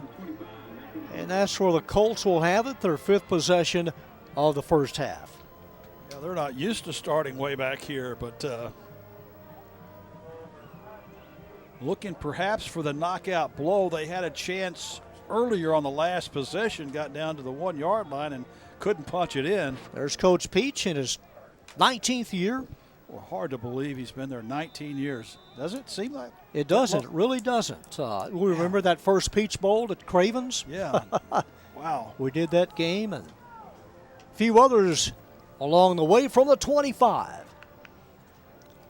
And that's where the Colts will have it, their 5th possession of the first half. Yeah, they're not used to starting way back here, but looking perhaps for the knockout blow. They had a chance earlier on the last possession, got down to the 1-yard line and couldn't punch it in. There's Coach Peach in his 19th year. Well, hard to believe he's been there 19 years. Does it seem like? It doesn't. It really doesn't. We remember that first Peach Bowl at Cravens? Yeah. Wow. We did that game and a few others along the way from the 25.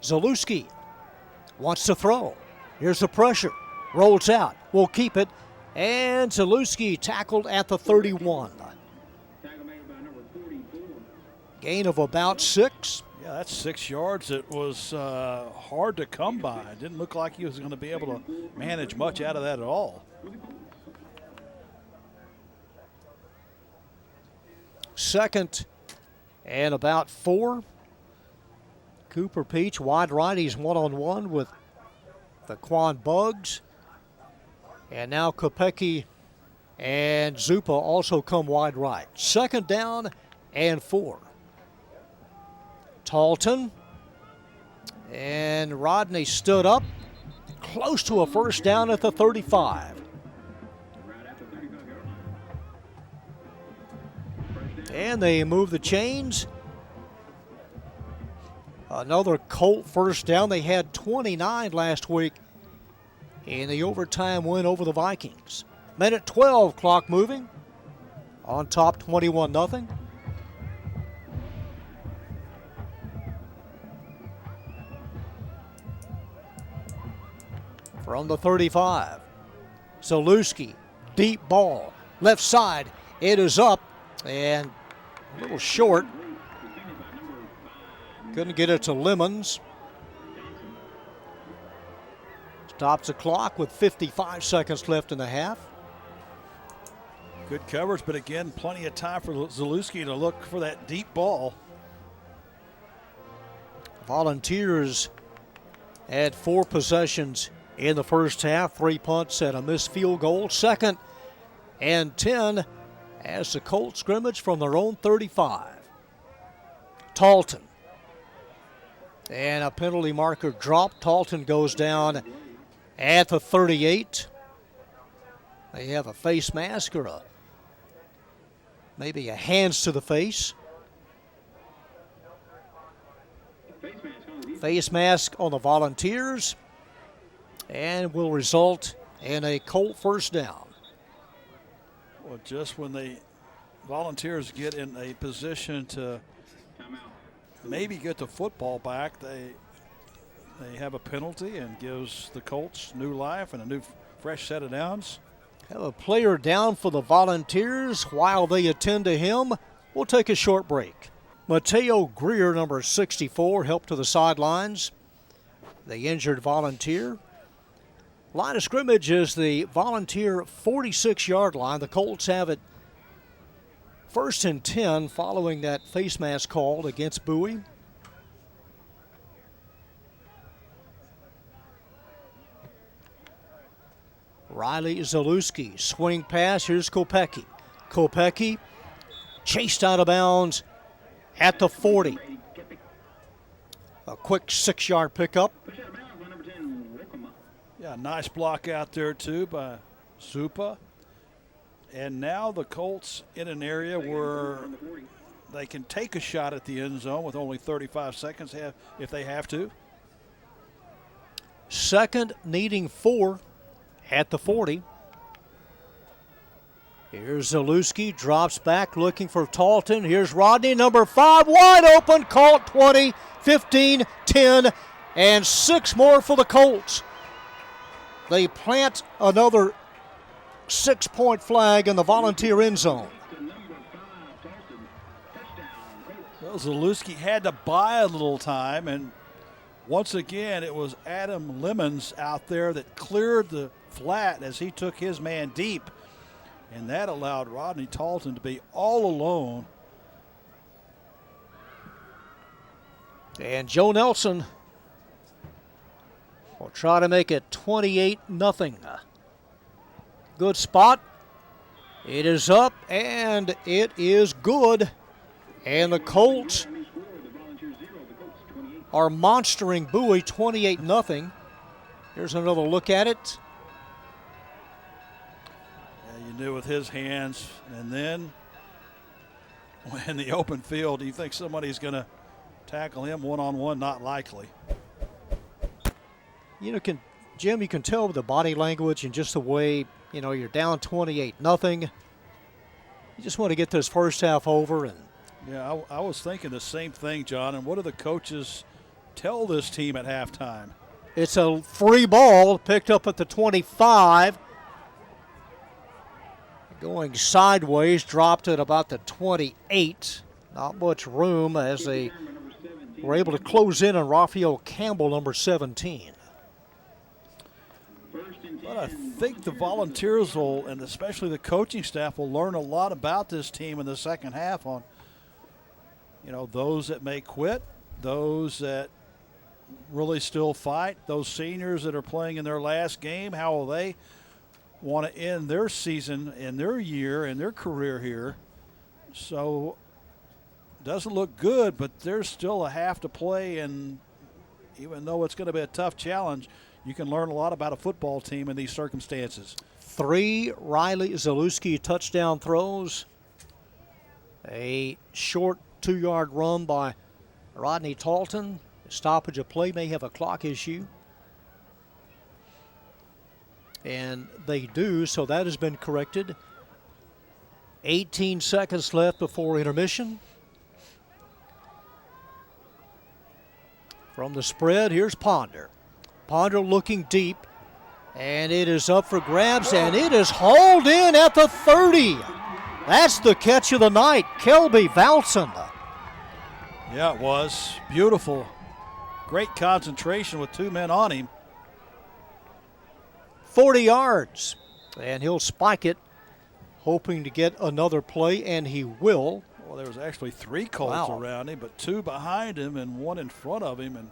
Zalewski wants to throw. Here's the pressure. Rolls out. Will keep it. And Zalewski tackled at the 31. Gain of about 6. Yeah, that's 6 yards. It was hard to come by. It didn't look like he was going to be able to manage much out of that at all. Second and about 4. Cooper Peach, wide right. He's one-on-one with the Quan Bugs. And now Kopecki and Zupa also come wide right. 2nd down and 4. Talton and Rodney stood up, close to a first down at the 35. And they move the chains. Another Colt first down. They had 29 last week in the overtime win over the Vikings. Minute 12, clock moving. On top 21-0. From the 35, Zalewski, deep ball, left side, it is up and a little short. Couldn't get it to Lemons. Stops the clock with 55 seconds left in the half. Good coverage, but again, plenty of time for Zalewski to look for that deep ball. Volunteers had 4 possessions in the first half, 3 punts and a missed field goal. 2nd and 10 as the Colts scrimmage from their own 35. Talton. And a penalty marker dropped. Talton goes down at the 38. They have a face mask or maybe a hands to the face. Face mask on the Volunteers. And will result in a Colt first down. Well, just when the Volunteers get in a position to maybe get the football back, they have a penalty and gives the Colts new life and a new fresh set of downs. Have a player down for the Volunteers while they attend to him. We'll take a short break. Mateo Greer, number 64, helped to the sidelines. The injured Volunteer. Line of scrimmage is the Volunteer 46-yard line. The Colts have it 1st and 10 following that face mask called against Bowie. Riley Zalewski, swing pass. Here's Kopecki. Kopecki chased out of bounds at the 40. A quick 6-yard pickup. Yeah, nice block out there too by Zupa. And now the Colts in an area where they can take a shot at the end zone with only 35 seconds if they have to. Second needing 4 at the 40. Here's Zalewski, drops back looking for Talton. Here's Rodney, number 5, wide open, caught 20, 15, 10, and 6 more for the Colts. They plant another 6-point flag in the Volunteer end zone. Well, Zalewski had to buy a little time, and once again it was Adam Lemons out there that cleared the flat as he took his man deep, and that allowed Rodney Talton to be all alone. And Joe Nelson will try to make it 28-0. Good spot. It is up, and it is good. And the Colts are monstering Bowie 28-0. Here's another look at it. Yeah, you knew with his hands, and then in the open field, do you think somebody's going to tackle him one-on-one? Not likely. You know, Jim, you can tell with the body language and just the way, you know, you're down 28-0. You just want to get this first half over. And yeah, I was thinking the same thing, John. And what do the coaches tell this team at halftime? It's a free ball picked up at the 25. Going sideways, dropped at about the 28. Not much room as they were able to close in on Raphael Campbell, number 17. But I think the Volunteers will, and especially the coaching staff, will learn a lot about this team in the second half on, you know, those that may quit, those that really still fight, those seniors that are playing in their last game. How will they want to end their season and their year and their career here? So it doesn't look good, but there's still a half to play, and even though it's going to be a tough challenge, you can learn a lot about a football team in these circumstances. 3 Riley Zalewski touchdown throws. A short 2-yard run by Rodney Talton. Stoppage of play may have a clock issue. And they do, so that has been corrected. 18 seconds left before intermission. From the spread, here's Ponder. Ponder looking deep, and it is up for grabs, and it is hauled in at the 30. That's the catch of the night, Kelby Valson. Yeah, it was beautiful. Great concentration with 2 men on him. 40 yards, and he'll spike it, hoping to get another play, and he will. Well, there was actually 3 Colts around him, but 2 behind him and 1 in front of him, and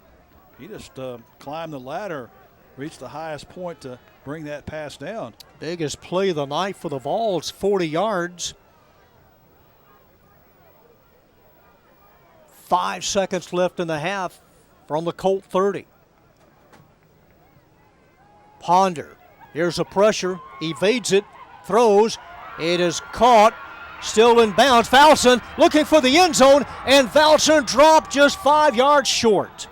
he just climbed the ladder, reached the highest point to bring that pass down. Biggest play of the night for the Vols, 40 yards. 5 seconds left in the half from the Colt 30. Ponder, here's a pressure, evades it, throws, it is caught, still in bounds. Valson looking for the end zone, and Valson dropped just 5 yards short.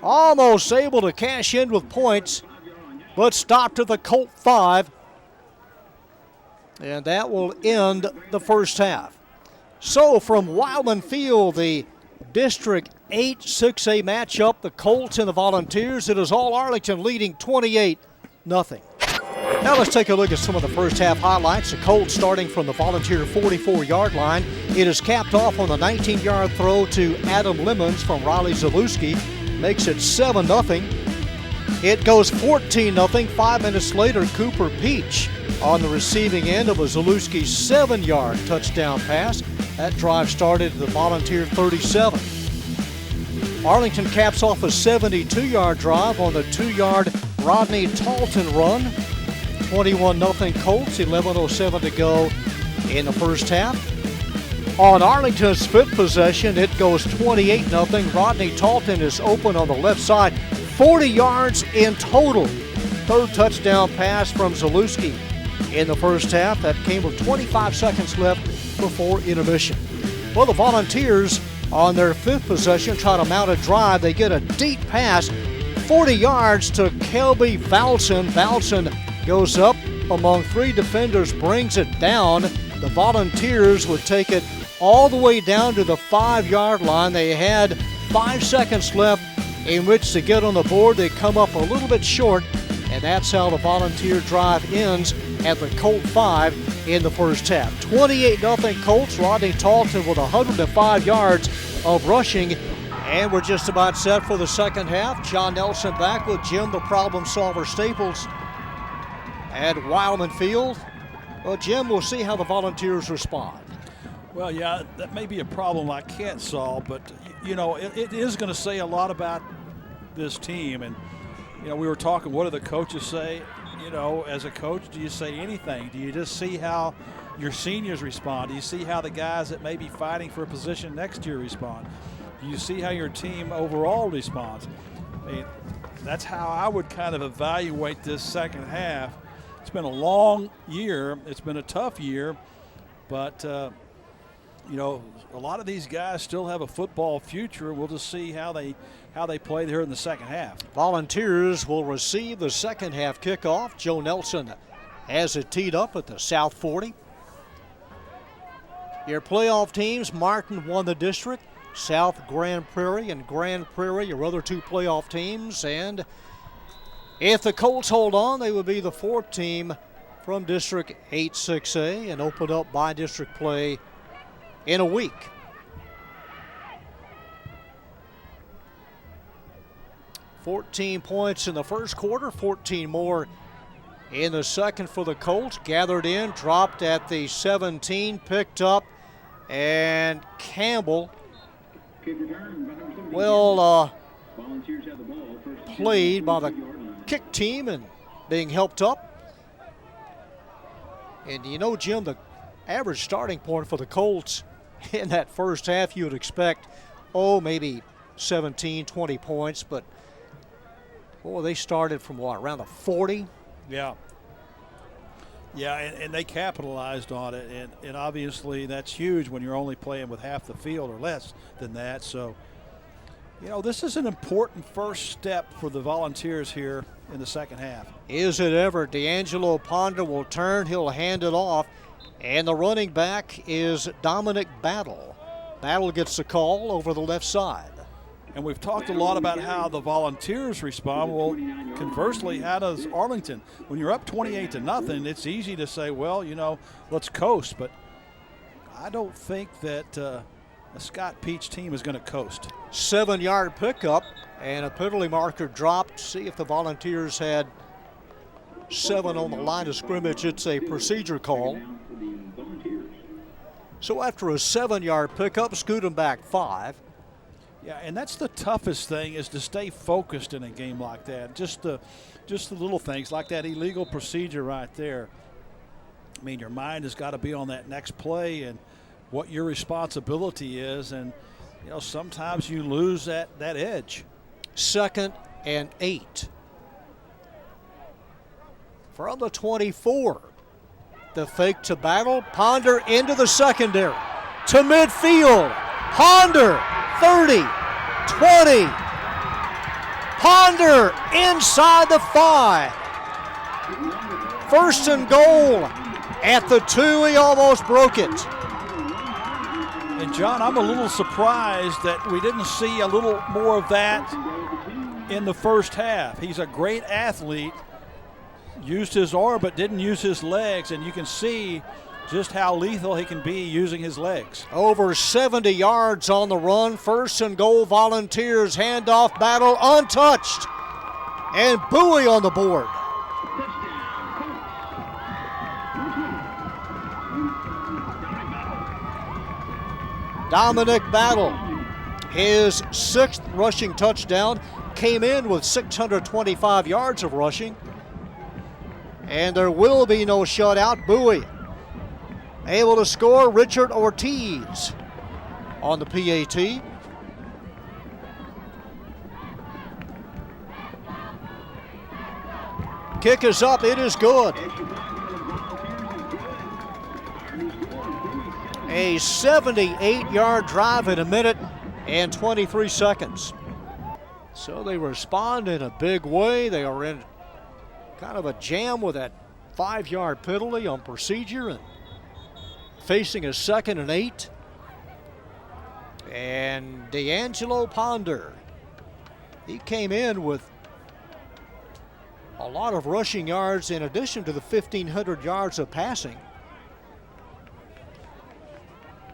Almost able to cash in with points, but stopped at the Colt 5. And that will end the first half. So from Wildman Field, the District 8 6A matchup, the Colts and the Volunteers, it is all Arlington leading 28-0. Now let's take a look at some of the first half highlights. The Colts starting from the Volunteer 44-yard line. It is capped off on the 19-yard throw to Adam Lemons from Riley Zalewski. Makes it 7-0. It goes 14-0. 5 minutes later, Cooper Peach on the receiving end of a Zalewski 7-yard touchdown pass. That drive started at the Volunteer 37. Arlington caps off a 72-yard drive on the 2-yard Rodney Talton run. 21-0 Colts, 11:07 to go in the first half. On Arlington's fifth possession, it goes 28-0. Rodney Talton is open on the left side. 40 yards in total. Third touchdown pass from Zalewski in the first half. That came with 25 seconds left before intermission. Well, the Volunteers on their fifth possession try to mount a drive. They get a deep pass, 40 yards to Kelby Valson. Valson goes up among 3 defenders, brings it down. The Volunteers would take it all the way down to the 5-yard line. They had 5 seconds left in which to get on the board. They come up a little bit short, and that's how the Volunteer drive ends at the Colt 5 in the first half. 28-0 Colts. Rodney Talton with 105 yards of rushing, and we're just about set for the second half. John Nelson back with Jim the Problem Solver Staples at Wildman Field. Well, Jim, we'll see how the Volunteers respond. Well, yeah, that may be a problem I can't solve, but, you know, it is going to say a lot about this team. And, you know, we were talking, what do the coaches say? You know, as a coach, do you say anything? Do you just see how your seniors respond? Do you see how the guys that may be fighting for a position next year respond? Do you see how your team overall responds? I mean, that's how I would kind of evaluate this second half. It's been a long year. It's been a tough year, but you know, a lot of these guys still have a football future. We'll just see how they play here in the second half. Volunteers will receive the second half kickoff. Joe Nelson has it teed up at the South 40. Your playoff teams: Martin won the district, South Grand Prairie, and Grand Prairie, your other 2 playoff teams. And if the Colts hold on, they would be the 4th team from District 8-6A and open up by district play in a week. $14 points in the first quarter, 14 more in the second for the Colts. Gathered in, dropped at the 17, picked up, and Campbell, well, played by the kick team and being helped up. And you know, Jim, the average starting point for the Colts in that first half, you would expect, maybe 17, 20 points. But, boy, they started from what, around the 40? Yeah. Yeah, and they capitalized on it. And obviously that's huge when you're only playing with half the field or less than that. So, you know, this is an important first step for the Volunteers here in the second half. Is it ever? D'Angelo Ponder will turn. He'll hand it off. And the running back is Dominic Battle. Battle gets the call over the left side. And we've talked a lot about how the Volunteers respond. Well, conversely, how does Arlington? When you're up 28-0, it's easy to say, well, you know, let's coast. But I don't think that a Scott Peach team is going to coast. 7-yard pickup and a penalty marker dropped. See if the Volunteers had 7 on the line of scrimmage. It's a procedure call. So after a 7-yard pickup, scoot them back 5. Yeah, and that's the toughest thing, is to stay focused in a game like that. Just the little things like that illegal procedure right there. I mean, your mind has got to be on that next play and what your responsibility is. And, you know, sometimes you lose that edge. 2nd and 8. From the 24. The fake to Battle. Ponder into the secondary. To midfield. Ponder. 30, 20, Ponder inside the 5. 1st and goal at the 2. He almost broke it. And John, I'm a little surprised that we didn't see a little more of that in the first half. He's a great athlete, used his arm but didn't use his legs, and you can see just how lethal he can be using his legs. Over 70 yards on the run. 1st and goal, Volunteers. Handoff, Battle untouched. And Bowie on the board. Dominic Battle, his 6th rushing touchdown, came in with 625 yards of rushing. And there will be no shutout. Bowie able to score. Richard Ortiz on the PAT. Kick is up, it is good. A 78-yard drive in 1 minute and 23 seconds. So they respond in a big way. They are in kind of a jam with that 5-yard penalty on procedure and facing a 2nd and 8. And D'Angelo Ponder, he came in with a lot of rushing yards in addition to the 1,500 yards of passing.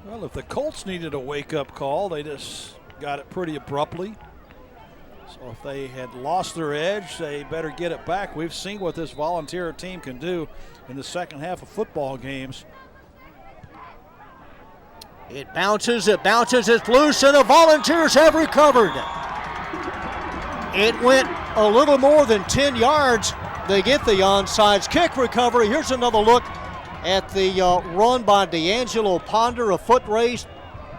Well, if the Colts needed a wake-up call, they just got it pretty abruptly. So if they had lost their edge, they better get it back. We've seen what this Volunteer team can do in the second half of football games. It bounces, it's loose, and the Volunteers have recovered. It went a little more than 10 yards. They get the onside kick recovery. Here's another look at the run by D'Angelo Ponder, a foot race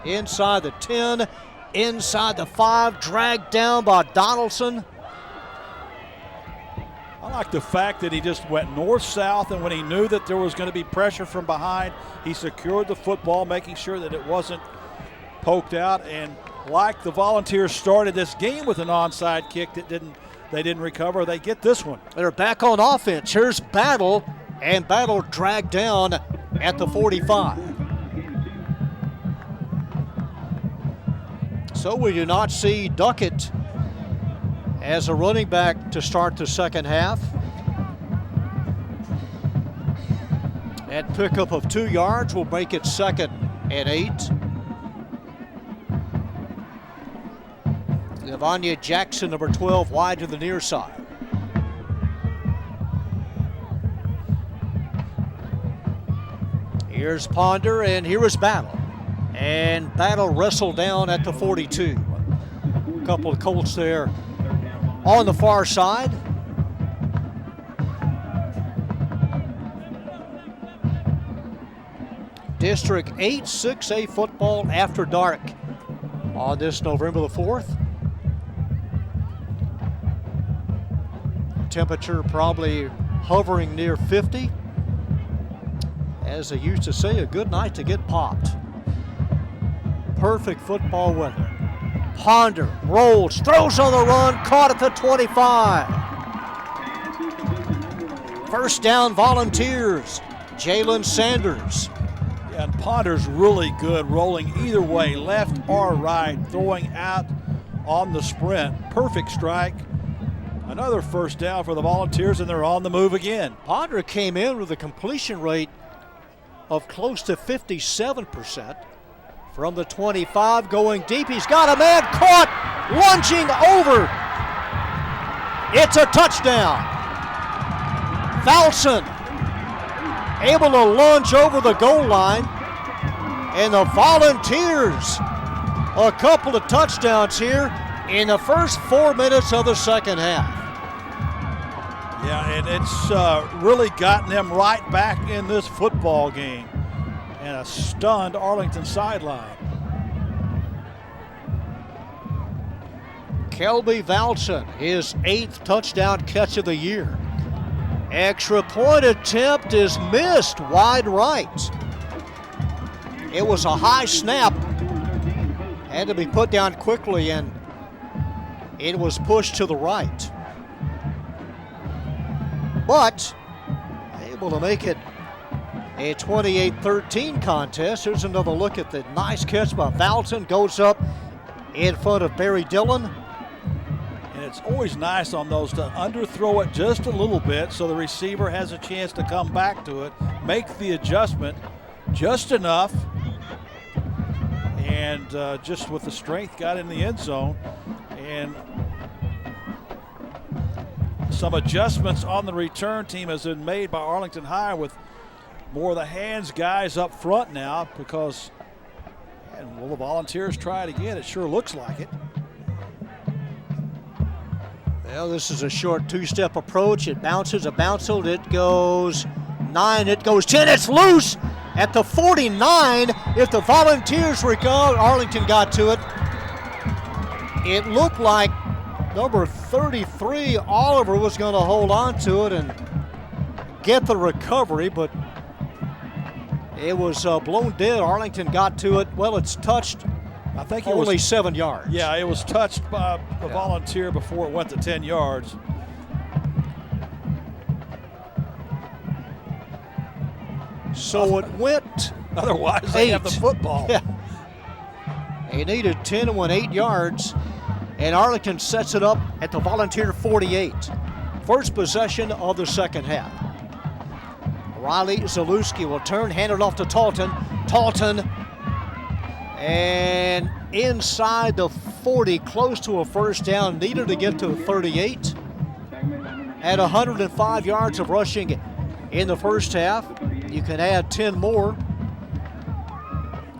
inside the 10, inside the 5, dragged down by Donaldson. I like the fact that he just went north-south, and when he knew that there was going to be pressure from behind, he secured the football, making sure that it wasn't poked out. And like the Volunteers started this game with an onside kick that they didn't recover, they get this one. They're back on offense. Here's Battle, and Battle dragged down at the 45. So we do not see Duckett as a running back to start the second half. That pickup of 2 yards will make it 2nd and 8. Lavanya Jackson, number 12, wide to the near side. Here's Ponder, and here is Battle. And Battle wrestled down at the 42. A couple of Colts there on the far side. District 8 6A football after dark on this November the 4th. Temperature probably hovering near 50. As they used to say, a good night to get popped. Perfect football weather. Ponder rolls, throws on the run, caught at the 25. First down, Volunteers. Jalen Sanders. Yeah, and Ponder's really good rolling either way, left or right, throwing out on the sprint. Perfect strike. Another first down for the Volunteers, and they're on the move again. Ponder came in with a completion rate of close to 57%. From the 25, going deep. He's got a man caught, lunging over. It's a touchdown. Falson able to lunge over the goal line. And the Volunteers, a couple of touchdowns here in the first 4 minutes of the second half. Yeah, and it's really gotten them right back in this football game. And a stunned Arlington sideline. Kelby Valson, his 8th touchdown catch of the year. Extra point attempt is missed wide right. It was a high snap. Had to be put down quickly, and it was pushed to the right. But able to make it a 28-13 contest. Here's another look at the nice catch by Valton. Goes up in front of Barry Dillon. And it's always nice on those to underthrow it just a little bit so the receiver has a chance to come back to it, make the adjustment just enough, and just with the strength got in the end zone. And some adjustments on the return team has been made by Arlington High with more of the hands guys up front now because, and will the Volunteers try it again? It sure looks like it. Well, this is a short two-step approach. It bounces, it bounces, it goes 9, it goes 10, it's loose at the 49. If the Volunteers recall, Arlington got to it. It looked like number 33, Oliver, was going to hold on to it and get the recovery, but it was blown dead. Arlington got to it. Well, it's touched. I think it only was 7 yards. Yeah, it was touched by the Volunteer before it went to 10 yards. So it went. Otherwise, they have the football. Yeah. They needed 10 and went 8 yards. And Arlington sets it up at the Volunteer 48. First possession of the second half. Riley Zalewski will turn, hand it off to Talton. Talton, and inside the 40, close to a first down, needed to get to 38. At 105 yards of rushing in the first half. You can add 10 more.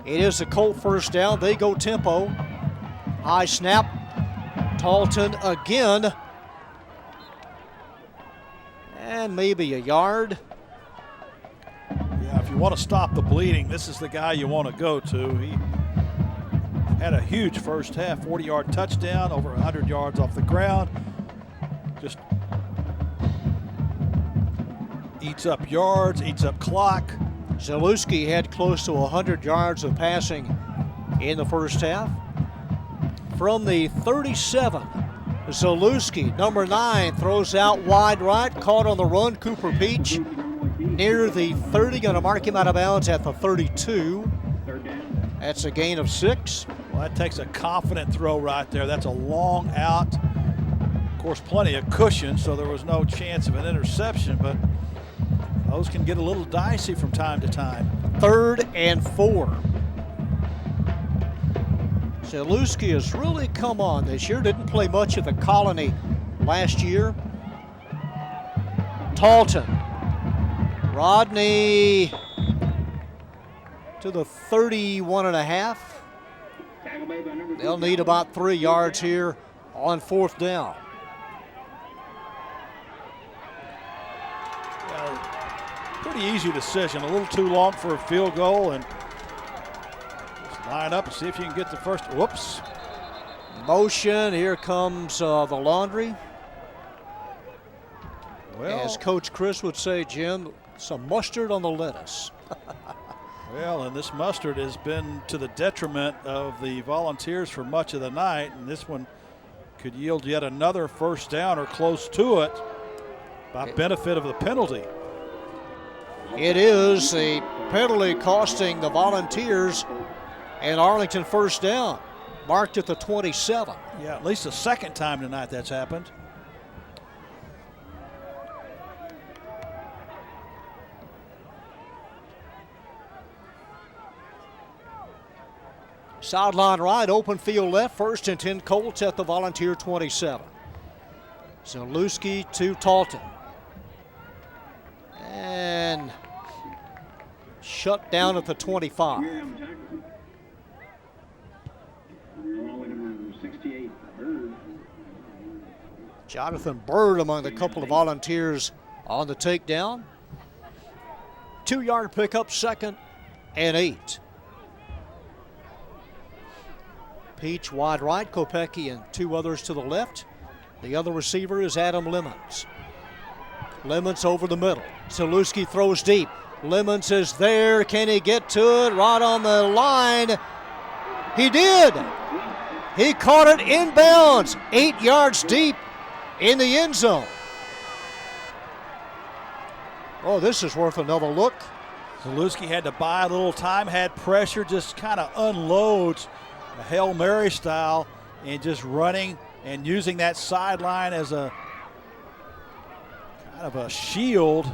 It is a Colt first down. They go tempo. High snap. Talton again. And maybe a yard. Yeah, if you want to stop the bleeding, this is the guy you want to go to. He had a huge first half, 40-yard touchdown, over 100 yards off the ground. Just eats up yards, eats up clock. Zalewski had close to 100 yards of passing in the first half. From the 37, Zalewski, number 9, throws out wide right, caught on the run. Cooper Peach near the 30, going to mark him out of bounds at the 32. That's a gain of 6. Well, that takes a confident throw right there. That's a long out. Of course, plenty of cushion, so there was no chance of an interception, but those can get a little dicey from time to time. 3rd and 4. Zalewski has really come on this year. Didn't play much at the Colony last year. Talton. Rodney to the 31 and a half. They'll need about 3 yards here on 4th down. Well, pretty easy decision. A little too long for a field goal, and just line up and see if you can get the first. Whoops. Motion. Here comes the laundry. Well, as Coach Chris would say, Jim, some mustard on the lettuce. well, and this mustard has been to the detriment of the Volunteers for much of the night, and this one could yield yet another first down or close to it by benefit of the penalty. It is a penalty costing the Volunteers and Arlington first down, marked at the 27. Yeah, at least the second time tonight that's happened. Sideline right, open field left, 1st and 10 Colts at the Volunteer 27. Zalewski to Talton. And shut down at the 25. Jonathan Bird among the couple of Volunteers on the takedown. 2-yard pickup, 2nd and 8. Peach wide right, Kopecky and 2 others to the left. The other receiver is Adam Lemons. Lemons over the middle. Zalewski throws deep. Lemons is there. Can he get to it? Right on the line. He did. He caught it inbounds, 8 yards deep in the end zone. Oh, this is worth another look. Zalewski had to buy a little time, had pressure, just kind of unloads a Hail Mary style, and just running and using that sideline as a kind of a shield.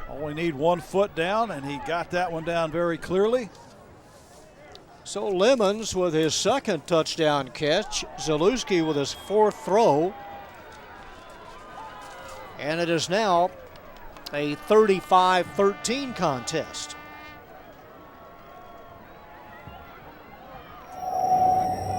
Only need 1 foot down, and he got that one down very clearly. So Lemons with his 2nd touchdown catch. Zalewski with his 4th throw. And it is now a 35-13 contest.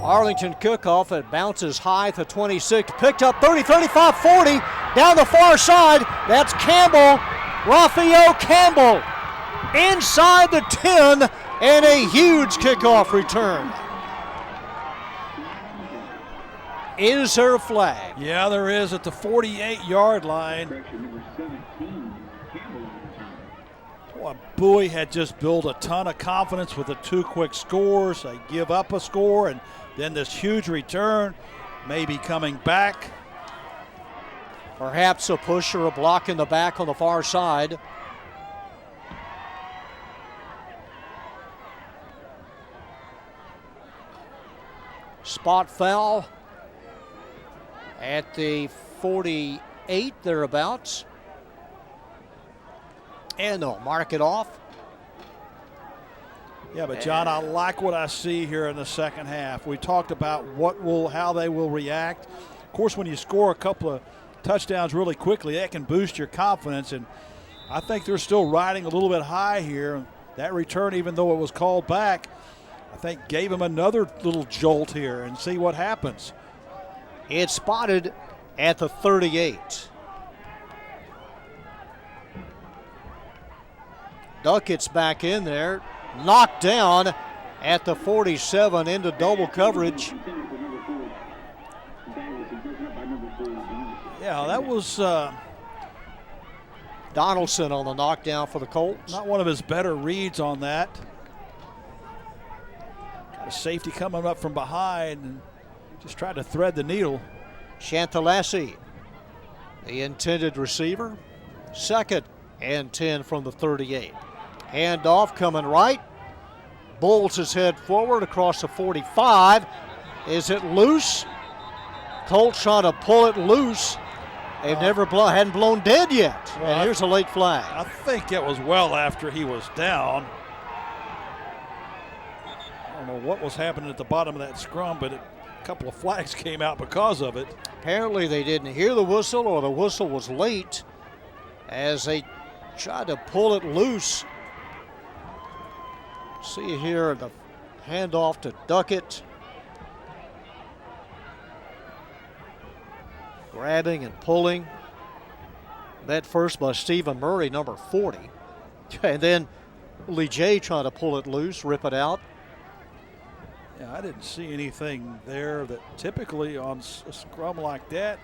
Arlington kickoff. It bounces high to 26. Picked up 30, 35, 40. Down the far side. That's Campbell. Raphael Campbell inside the 10, and a huge kickoff return. Is there a flag? Yeah, there is at the 48-yard line. Boy, Bowie had just built a ton of confidence with the 2 quick scores. They give up a score, and then this huge return, maybe coming back. Perhaps a push or a block in the back on the far side. Spot foul at the 48 thereabouts. And they'll mark it off. Yeah, but John, I like what I see here in the second half. We talked about how they will react. Of course, when you score a couple of touchdowns really quickly, that can boost your confidence, and I think they're still riding a little bit high here. That return, even though it was called back, I think gave them another little jolt here, and see what happens. It's spotted at the 38. Duckett's back in there, knocked down at the 47 into double coverage. Yeah, that was Donaldson on the knockdown for the Colts. not one of his better reads on that. Got a safety coming up from behind and just tried to thread the needle. Chantalasi, the intended receiver. 2nd and 10 from the 38. Handoff coming right. Bowles his head forward across the 45. Is it loose? Colts trying to pull it loose. They've hadn't blown dead yet. Well, and here's a late flag. I think it was well after he was down. I don't know what was happening at the bottom of that scrum, but a couple of flags came out because of it. Apparently they didn't hear the whistle, or the whistle was late as they tried to pull it loose. See here the handoff to Duckett. Grabbing and pulling. Met first by Stephen Murray, number 40. And then Lee J trying to pull it loose, rip it out. Yeah, I didn't see anything there that typically on a scrum like that,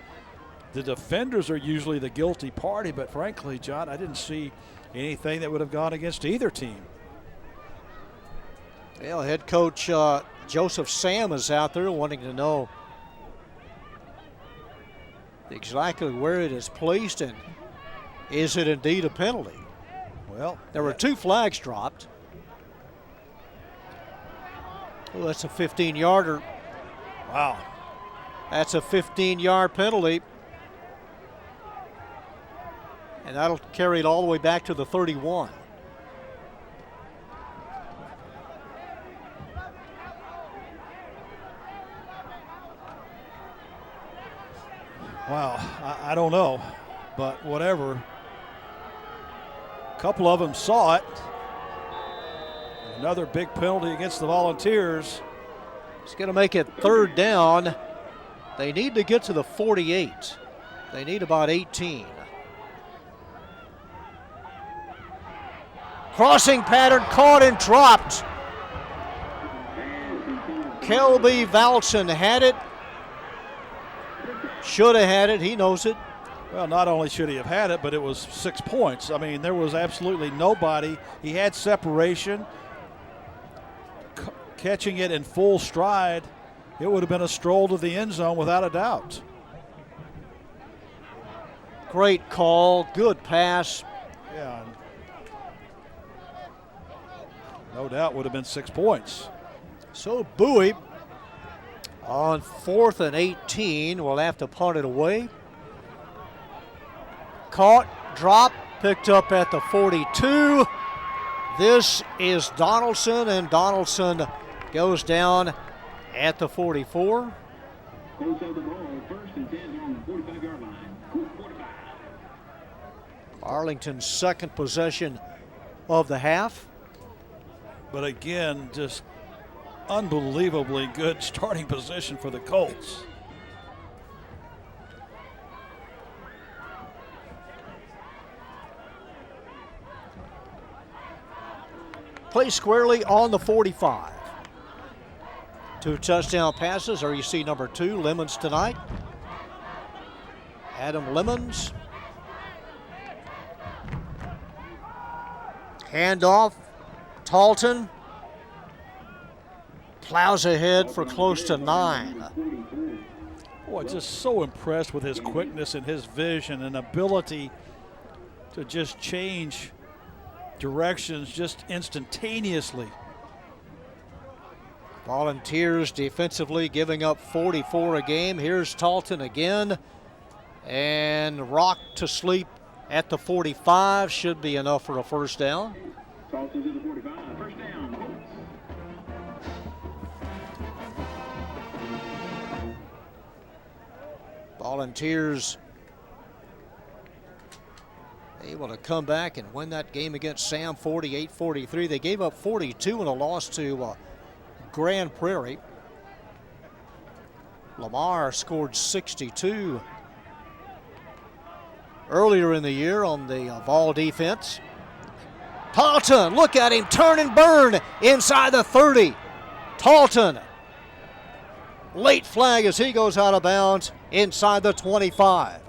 the defenders are usually the guilty party, but frankly, John, I didn't see anything that would have gone against either team. Well, head coach Joseph Sam is out there wanting to know exactly where it is placed and is it indeed a penalty. Well, there were 2 flags dropped. Oh, that's a 15-yarder. Wow. That's a 15-yard penalty. And that'll carry it all the way back to the 31. Wow, I don't know, but whatever. A couple of them saw it. Another big penalty against the Volunteers. It's going to make it 3rd down. They need to get to the 48. They need about 18. Crossing pattern caught and dropped. Kelby Valson had it. Should have had it. He knows it. Well, not only should he have had it, but it was 6 points. I mean, there was absolutely nobody. He had separation. Catching it in full stride, it would have been a stroll to the end zone without a doubt. Great call. Good pass. Yeah. No doubt would have been 6 points. So Bowie on 4th and 18 will have to punt it away. Caught, dropped, picked up at the 42. This is Donaldson, and Donaldson goes down at the 44. Colts have the ball, 1st and 10 on the 45-yard line. 45. Arlington's second possession of the half. But again, just unbelievably good starting position for the Colts. Play squarely on the 45. 2 touchdown passes, or you see number 2, Lemons tonight. Adam Lemons. Handoff, Talton. Plows ahead for close to 9. Boy, just so impressed with his quickness and his vision and ability to just change directions just instantaneously. Volunteers defensively giving up 44 a game. Here's Talton again. And rocked to sleep at the 45. Should be enough for a first down. Talton to the 45. First down, Colts. Volunteers able to come back and win that game against Sam 48-43. They gave up 42 in a loss to Grand Prairie. Lamar scored 62 earlier in the year on the Vol defense. Talton, look at him, turn and burn inside the 30. Talton, late flag as he goes out of bounds inside the 25.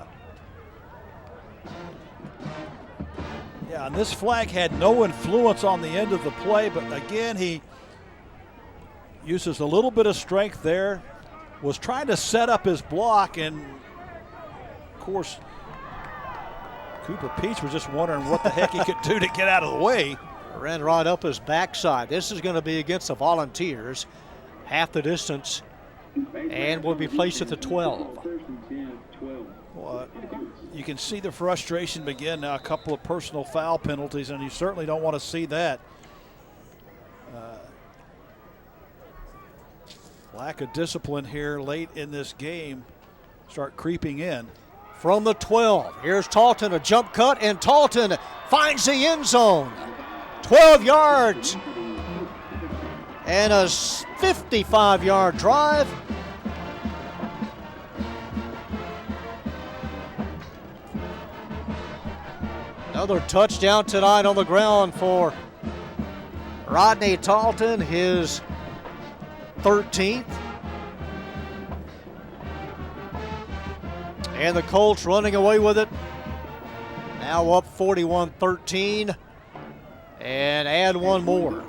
Yeah, and this flag had no influence on the end of the play, but again, he uses a little bit of strength there, was trying to set up his block, and of course, Cooper Peach was just wondering what the heck he could do to get out of the way. Ran right up his backside. This is going to be against the Volunteers. Half the distance, and will be placed at the 12. First and 10, 12. Well, you can see the frustration begin now. A couple of personal foul penalties, and you certainly don't want to see that. Lack of discipline here late in this game start creeping in. From the 12, here's Talton, a jump cut, and Talton finds the end zone. 12 yards and a 55-yard drive. Another touchdown tonight on the ground for Rodney Talton, his 13th. And the Colts running away with it. Now up 41-13. And add one more.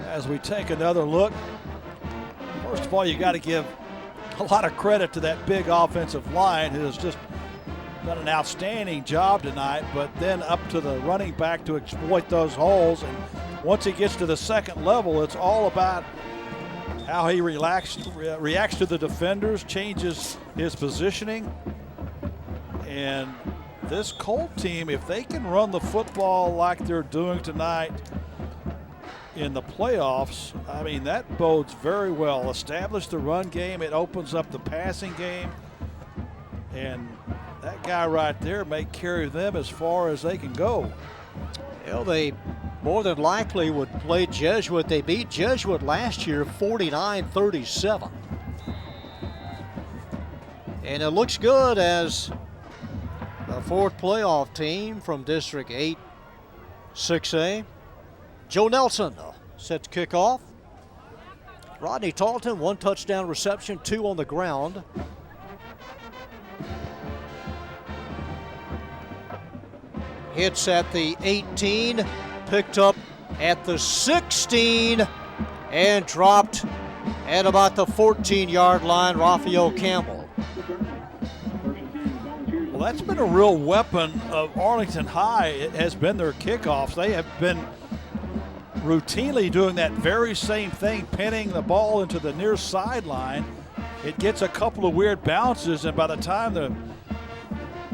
As we take another look, first of all, you got to give a lot of credit to that big offensive line who has just done an outstanding job tonight, but then up to the running back to exploit those holes. And once he gets to the second level, it's all about how he reacts to the defenders, changes his positioning. And this Colt team, if they can run the football like they're doing tonight in the playoffs, I mean, that bodes very well. Establish the run game, it opens up the passing game, and that guy right there may carry them as far as they can go. Well, they more than likely would play Jesuit. They beat Jesuit last year 49-37. And it looks good as the fourth playoff team from District 8, 6A. Joe Nelson set to kick off. Rodney Talton, 1 touchdown reception, 2 on the ground. Hits at the 18, picked up at the 16, and dropped at about the 14-yard line, Raphael Campbell. Well, that's been a real weapon of Arlington High. It has been their kickoffs. They have been routinely doing that very same thing, pinning the ball into the near sideline. It gets a couple of weird bounces, and by the time the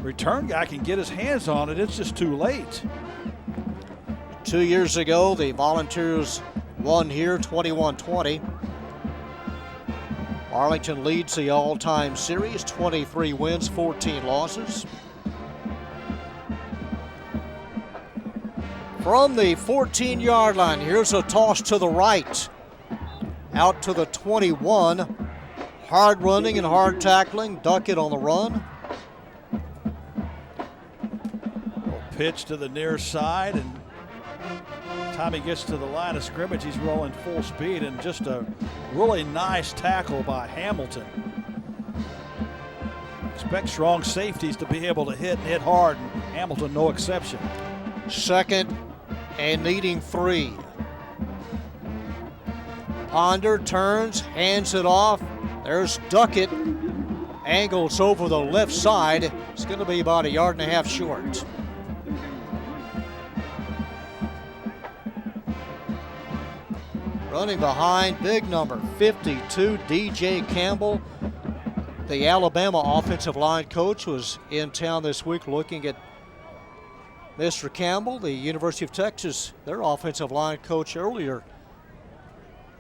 return guy can get his hands on it, it's just too late. 2 years ago, the Volunteers won here 21-20. Arlington leads the all-time series, 23 wins, 14 losses. From the 14-yard line, here's a toss to the right. Out to the 21. Hard running and hard tackling. Duckett on the run. Pitch to the near side, and by the time he gets to the line of scrimmage, he's rolling full speed, and just a really nice tackle by Hamilton. Expect strong safeties to be able to hit and hit hard, and Hamilton no exception. Second and needing 3. Ponder turns, hands it off. There's Duckett. Angles over the left side. It's going to be about 1.5 yards short. Running behind, big number 52, DJ Campbell. The Alabama offensive line coach was in town this week looking at Mr. Campbell. The University of Texas, their offensive line coach earlier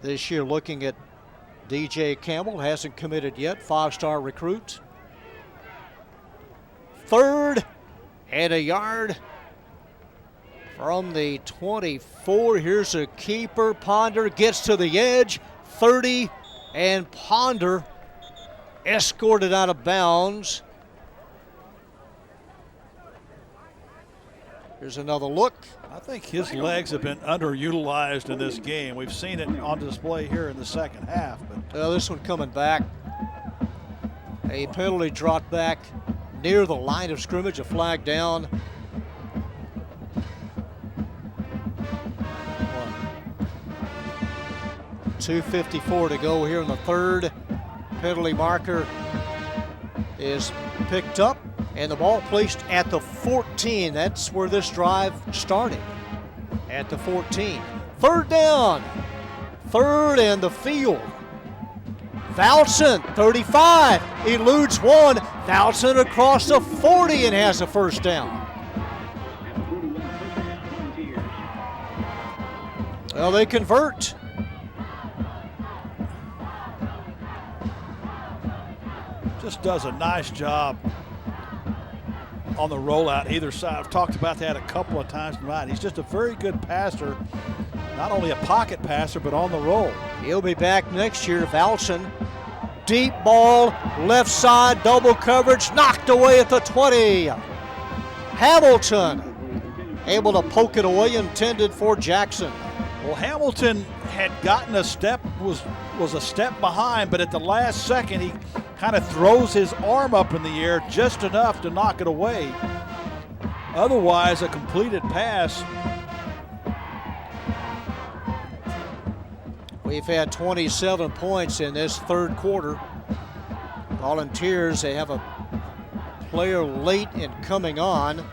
this year, looking at DJ Campbell. Hasn't committed yet, 5-star recruit. 3rd and 1 yard. From the 24, here's a keeper. Ponder gets to the edge. 30, and Ponder escorted out of bounds. Here's another look. I think his legs have been underutilized in this game. We've seen it on display here in the second half. But This one coming back. A penalty dropped back near the line of scrimmage, a flag down. 2:54 to go here in the third. Penalty marker is picked up, and the ball placed at the 14. That's where this drive started, at the 14. 3rd down. 3rd and the field. Valson, 35, eludes one. Valson across the 40 and has a first down. Well, they convert. just does a nice job on the rollout either side. I've talked about that a couple of times tonight. He's just a very good passer, not only a pocket passer, but on the roll. He'll be back next year. Valson, deep ball, left side, double coverage, knocked away at the 20. Hamilton able to poke it away, intended for Jackson. Well, Hamilton had gotten a step, was a step behind, but at the last second he kind of throws his arm up in the air just enough to knock it away. Otherwise, a completed pass. We've had 27 points in this third quarter. Volunteers, they have a player late in coming on.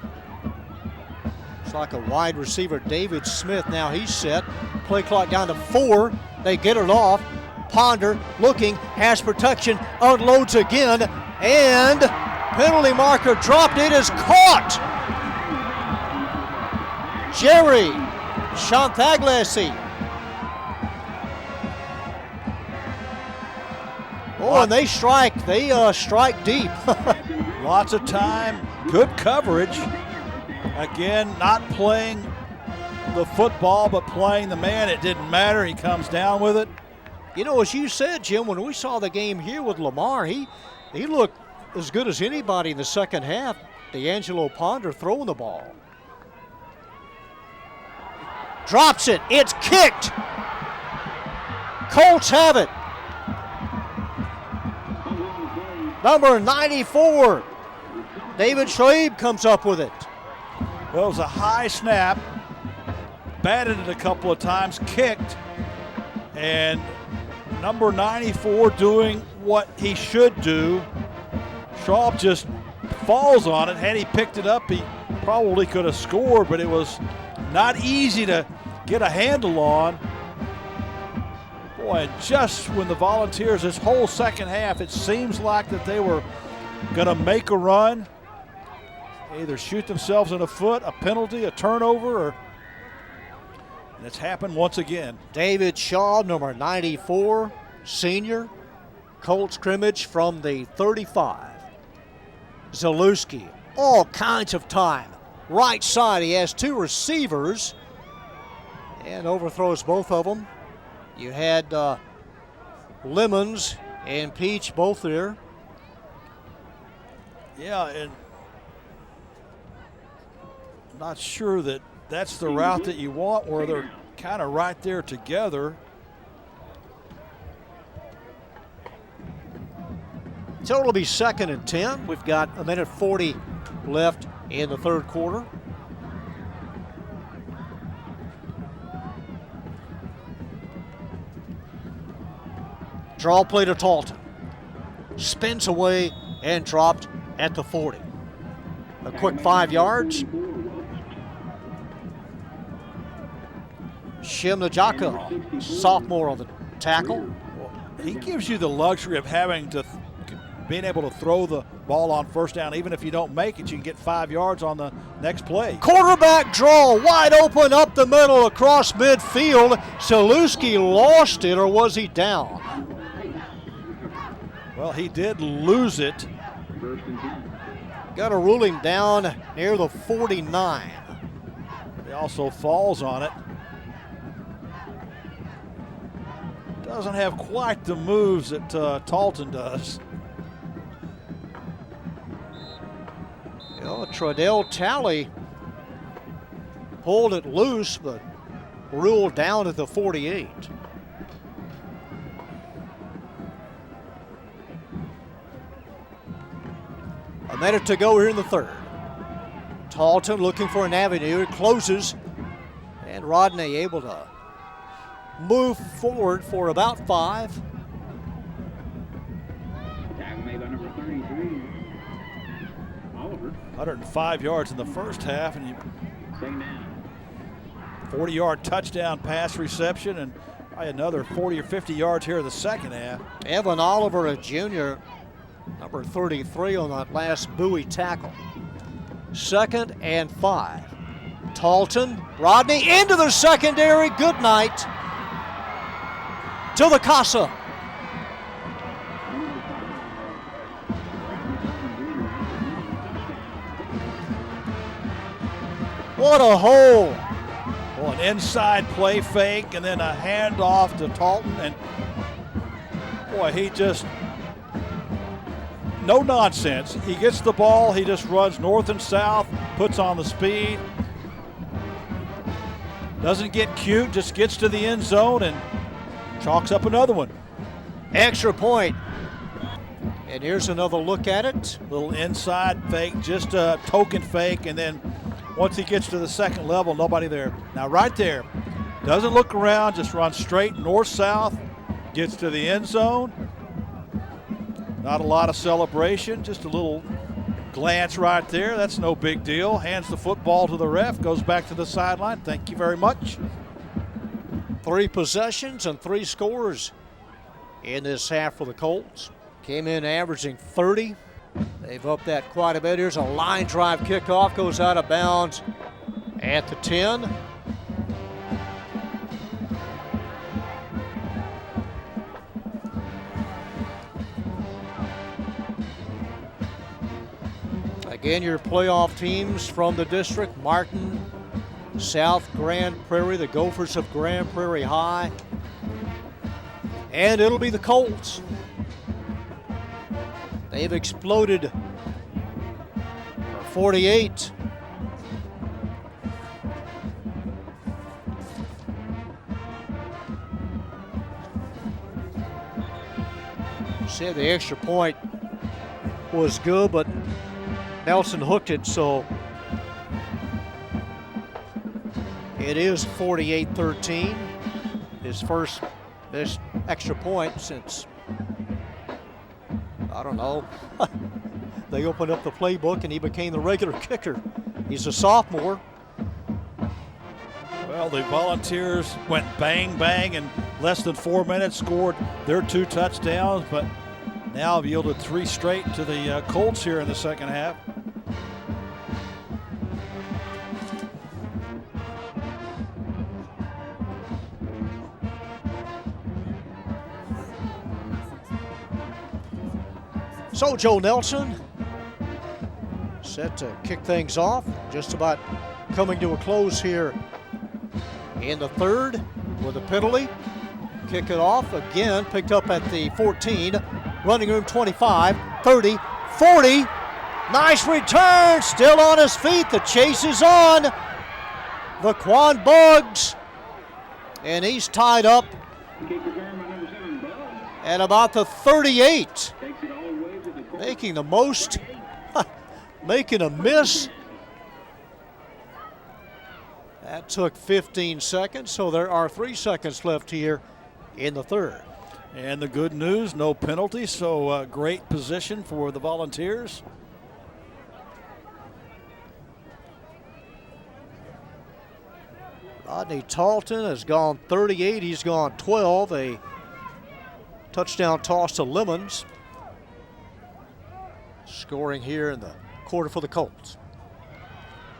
It's like a wide receiver, David Smith. Now he's set. Play clock down to 4. They get it off. Ponder looking, has protection, unloads again, and penalty marker dropped. It is caught. Jerry Chantaglesi. Oh, and they strike deep. Lots of time, good coverage. Again, not playing the football, but playing the man. It didn't matter. He comes down with it. You know, as you said, Jim, when we saw the game here with Lamar, he looked as good as anybody in the second half. D'Angelo Ponder throwing the ball. Drops it. It's kicked. Colts have it. Number 94, David Schraeb comes up with it. Well, it was a high snap, batted it a couple of times, kicked, and number 94 doing what he should do. Schraub just falls on it. Had he picked it up, he probably could have scored, but it was not easy to get a handle on. Boy, and just when the Volunteers, this whole second half, it seems like that they were going to make a run, either shoot themselves in the foot, a penalty, a turnover, and it's happened once again. David Shaw, number 94, senior, Colt scrimmage from the 35. Zalewski, all kinds of time. Right side, he has two receivers and overthrows both of them. You had Lemons and Peach both there. Yeah, and I'm not sure that that's the route that you want, where they're kind of right there together. So it'll be 2nd and 10. We've got a minute 40 left in the third quarter. Draw play to Talton. Spins away and dropped at the 40. A quick 5 yards. Shimnajaka, sophomore on the tackle. He gives you the luxury of having to being able to throw the ball on first down. Even if you don't make it, you can get 5 yards on the next play. Quarterback draw, wide open up the middle across midfield. Zalewski lost it, or was he down? Well, he did lose it. Got a ruling down near the 49. He also falls on it. Doesn't have quite the moves that Talton does. You know, Tradell Talley pulled it loose, but ruled down at the 48. A minute to go here in the third. Talton looking for an avenue. It closes, and Rodney able to move forward for about 5. Tag made by number 33. Oliver. 105 yards in the first half, and you Second down. 40-yard touchdown pass reception, and probably another 40 or 50 yards here in the second half. Evan Oliver, a junior, number 33 on that last Bowie tackle. 2nd and 5. Talton, Rodney into the secondary. Good night to the Casa. What a hole. Well, an inside play fake and then a handoff to Talton, and boy, he just, no nonsense. He gets the ball, he just runs north and south, puts on the speed. Doesn't get cute, just gets to the end zone and chalks up another one. Extra point. And here's another look at it. Little inside fake, just a token fake, and then once he gets to the second level, nobody there. Now right there, doesn't look around, just runs straight north-south, gets to the end zone. Not a lot of celebration, just a little glance right there. That's no big deal. Hands the football to the ref, goes back to the sideline. Thank you very much. 3 possessions and 3 scores in this half for the Colts. Came in averaging 30. They've upped that quite a bit. Here's a line drive kickoff, goes out of bounds at the 10. Again, your playoff teams from the district: Martin, South Grand Prairie, the Gophers of Grand Prairie High, and it'll be the Colts. They've exploded for 48. Said the extra point was good, but Nelson hooked it, so it is 48-13. His first extra point since, I don't know, they opened up the playbook and he became the regular kicker. He's a sophomore. Well, the Volunteers went bang, bang in less than 4 minutes, scored their 2 touchdowns, but now have yielded 3 straight to the Colts here in the second half. So Joe Nelson set to kick things off. Just about coming to a close here in the third with a penalty. Kick it off again, picked up at the 14. Running room 25, 30, 40. Nice return, still on his feet. The chase is on. VaQuan Buggs, and he's tied up at about the 38. Making the most, making a miss. That took 15 seconds, so there are 3 seconds left here in the third. And the good news, no penalty, so great position for the Volunteers. Rodney Talton has gone 38, he's gone 12. A touchdown toss to Lemons. Scoring here in the quarter for the Colts.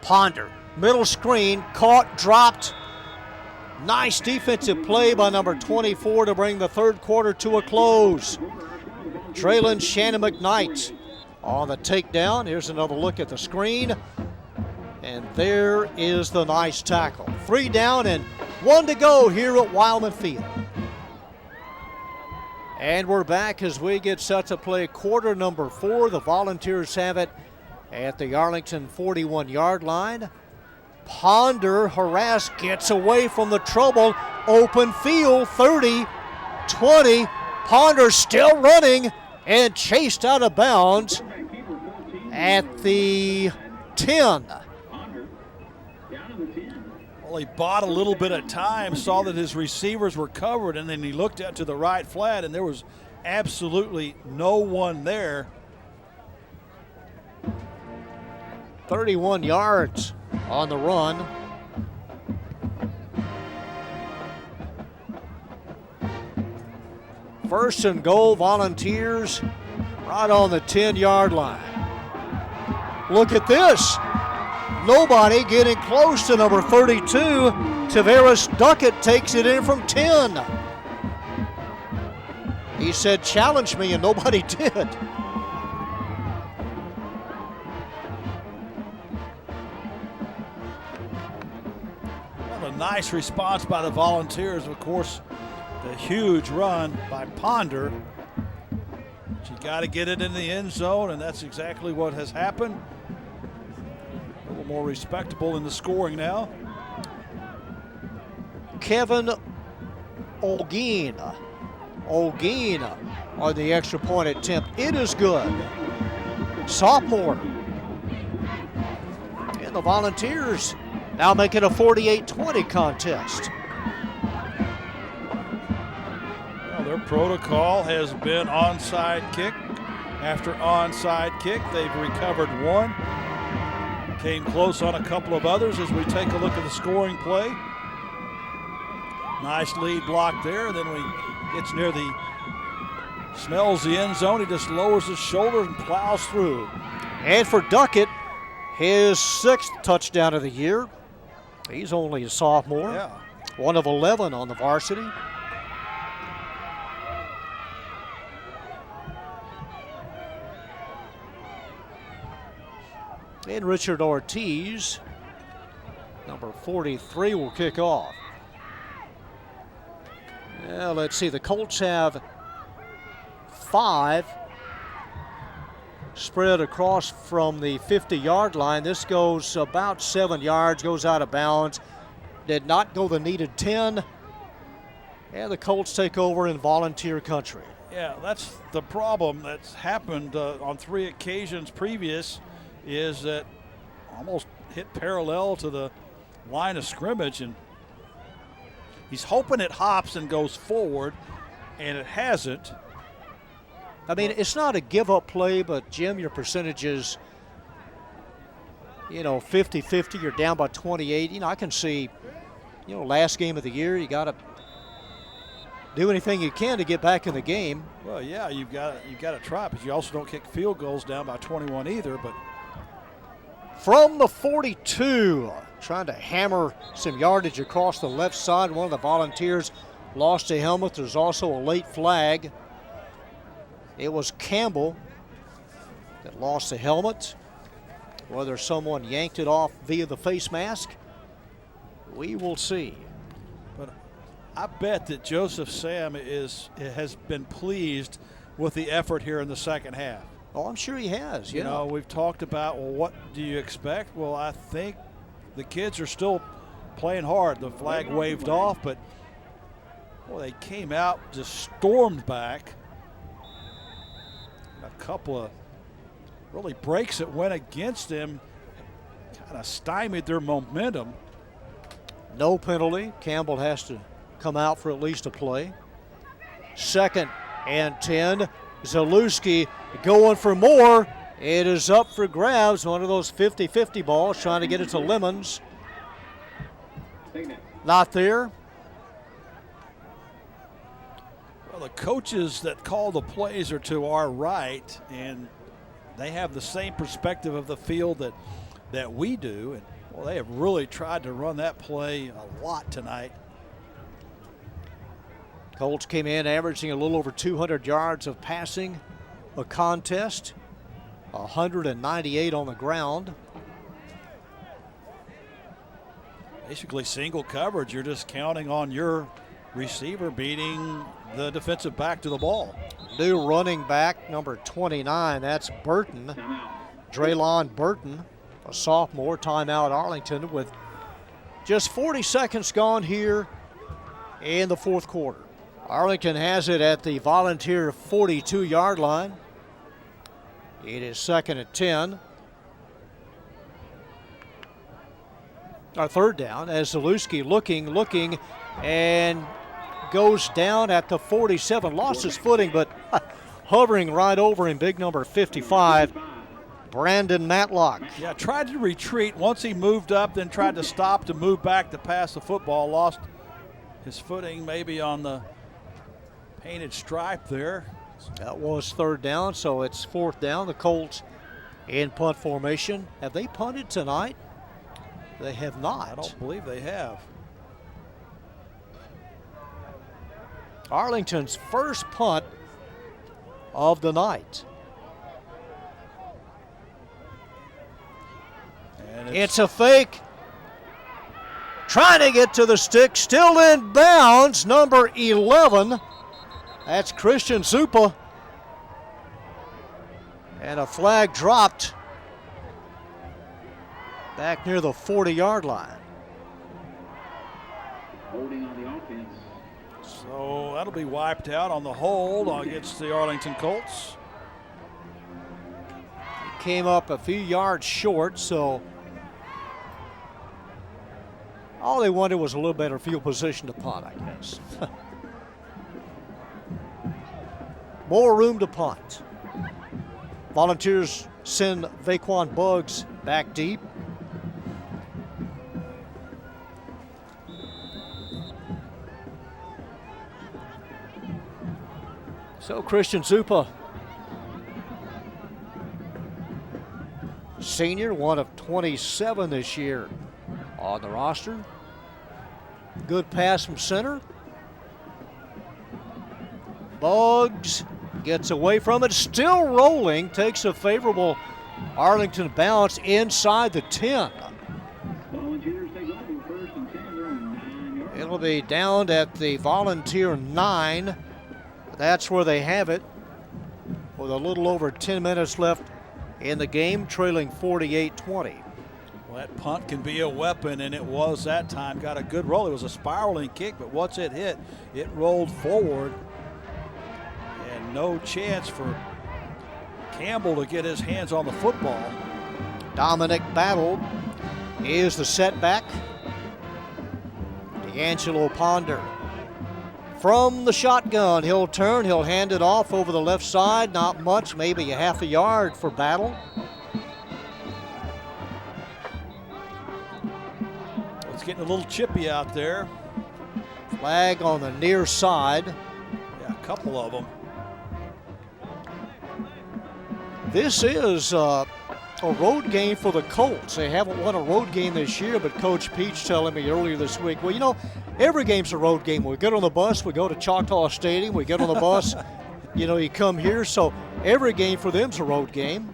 Ponder, middle screen, caught, dropped. Nice defensive play by number 24 to bring the third quarter to a close. Traylon Shannon McKnight on the takedown. Here's another look at the screen. And there is the nice tackle. 3 down and 1 to go here at Wildman Field. And we're back as we get set to play quarter number 4. The Volunteers have it at the Arlington 41-yard line. Ponder, harassed, gets away from the trouble. Open field, 30, 20. Ponder still running and chased out of bounds at the 10. Well, he bought a little bit of time, saw that his receivers were covered, and then he looked out to the right flat, and there was absolutely no one there. 31 yards on the run. First and goal, Volunteers right on the 10-yard line. Look at this. Nobody getting close to number 32. Tavares Duckett takes it in from 10. He said, challenge me, and nobody did. Well, a nice response by the Volunteers. Of course, the huge run by Ponder. But you got to get it in the end zone, and that's exactly what has happened. A little more respectable in the scoring now. Kevin Olguin on the extra point attempt. It is good. Sophomore. And the Volunteers now make it a 48-20 contest. Well, their protocol has been onside kick after onside kick. They've recovered one. Came close on a couple of others as we take a look at the scoring play. Nice lead block there. Then he gets near smells the end zone. He just lowers his shoulders and plows through. And for Duckett, his 6th touchdown of the year. He's only a sophomore. Yeah. 1 of 11 on the varsity. And Richard Ortiz, number 43, will kick off. Now let's see, the Colts have 5 spread across from the 50-yard line. This goes about 7 yards, goes out of bounds. Did not go the needed 10. And the Colts take over in Volunteer country. Yeah, that's the problem that's happened on 3 occasions previous, is that almost hit parallel to the line of scrimmage, and he's hoping it hops and goes forward, and it hasn't. I mean, it's not a give-up play, but Jim, your percentages, 50-50, you're down by 28. I can see, last game of the year, you got to do anything you can to get back in the game. Well, yeah, you've got to try, but you also don't kick field goals down by 21 either. But from the 42, trying to hammer some yardage across the left side. One of the Volunteers lost a helmet. There's also a late flag. It was Campbell that lost the helmet. Whether someone yanked it off via the face mask, we will see. But I bet that Joseph Sam has been pleased with the effort here in the second half. Oh, I'm sure he has. You know, we've talked about, well, what do you expect? Well, I think the kids are still playing hard. The flag waved off, but boy, they came out, just stormed back. A couple of really breaks that went against them kind of stymied their momentum. No penalty. Campbell has to come out for at least a play. 2nd and 10. Zalewski going for more. It is up for grabs. One of those 50-50 balls, trying to get it to Lemons. Not there. Well, the coaches that call the plays are to our right, and they have the same perspective of the field that we do. And well, they have really tried to run that play a lot tonight. Colts came in averaging a little over 200 yards of passing a contest, 198 on the ground. Basically single coverage. You're just counting on your receiver beating the defensive back to the ball. New running back, number 29, that's Burton. Draylon Burton, a sophomore. Timeout Arlington with just 40 seconds gone here in the fourth quarter. Arlington has it at the Volunteer 42-yard line. It is 2nd and 10. Our 3rd down as Zalewski looking, and goes down at the 47. Lost his footing, but hovering right over him, big number 55, Brandon Matlock. Yeah, tried to retreat. Once he moved up, then tried to stop to move back to pass the football. Lost his footing maybe on the painted stripe there. That was 3rd down, so it's 4th down. The Colts in punt formation. Have they punted tonight? They have not. I don't believe they have. Arlington's first punt of the night. And it's a fake. Trying to get to the stick, still in bounds, number 11. That's Christian Zupa. And a flag dropped back near the 40-yard line. Holding on the offense. So that'll be wiped out on the hold against the Arlington Colts. He came up a few yards short, so all they wanted was a little better field position to punt, I guess. More room to punt. Volunteers send Vaquan Buggs back deep. So Christian Zupa, senior, one of 27 this year on the roster. Good pass from center. Buggs gets away from it, still rolling, takes a favorable Arlington bounce inside the 10. Volunteers take over 1st and 10. They're on 9 yards. It'll be down at the Volunteer 9. That's where they have it with a little over 10 minutes left in the game, trailing 48-20. Well, that punt can be a weapon, and it was that time. Got a good roll. It was a spiraling kick, but once it hit, it rolled forward. And no chance for Campbell to get his hands on the football. Dominic Battle is the setback. D'Angelo Ponder from the shotgun. He'll turn, he'll hand it off over the left side. Not much, maybe a half a yard for Battle. It's getting a little chippy out there. Flag on the near side. Yeah, a couple of them. This is a road game for the Colts. They haven't won a road game this year, but Coach Peach telling me earlier this week, well, you know, every game's a road game. We get on the bus, we go to Choctaw Stadium, we get on the bus, you know, you come here. So every game for them's a road game.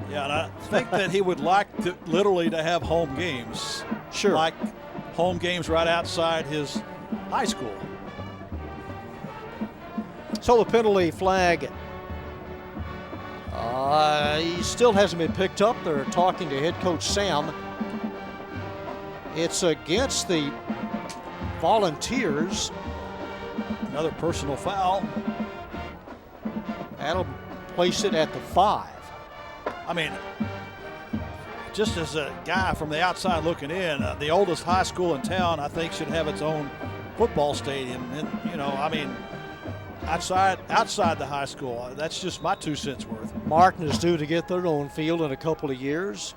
Yeah, and I think that he would like to literally to have home games. Sure. Like home games right outside his high school. So the penalty flag, he still hasn't been picked up. They're talking to head coach Sam. It's against the Volunteers. Another personal foul. That'll place it at the 5. I mean, just as a guy from the outside looking in, the oldest high school in town, I think, should have its own football stadium. And, you know, I mean, outside the high school, that's just my 2 cents worth. Martin is due to get their own field in a couple of years.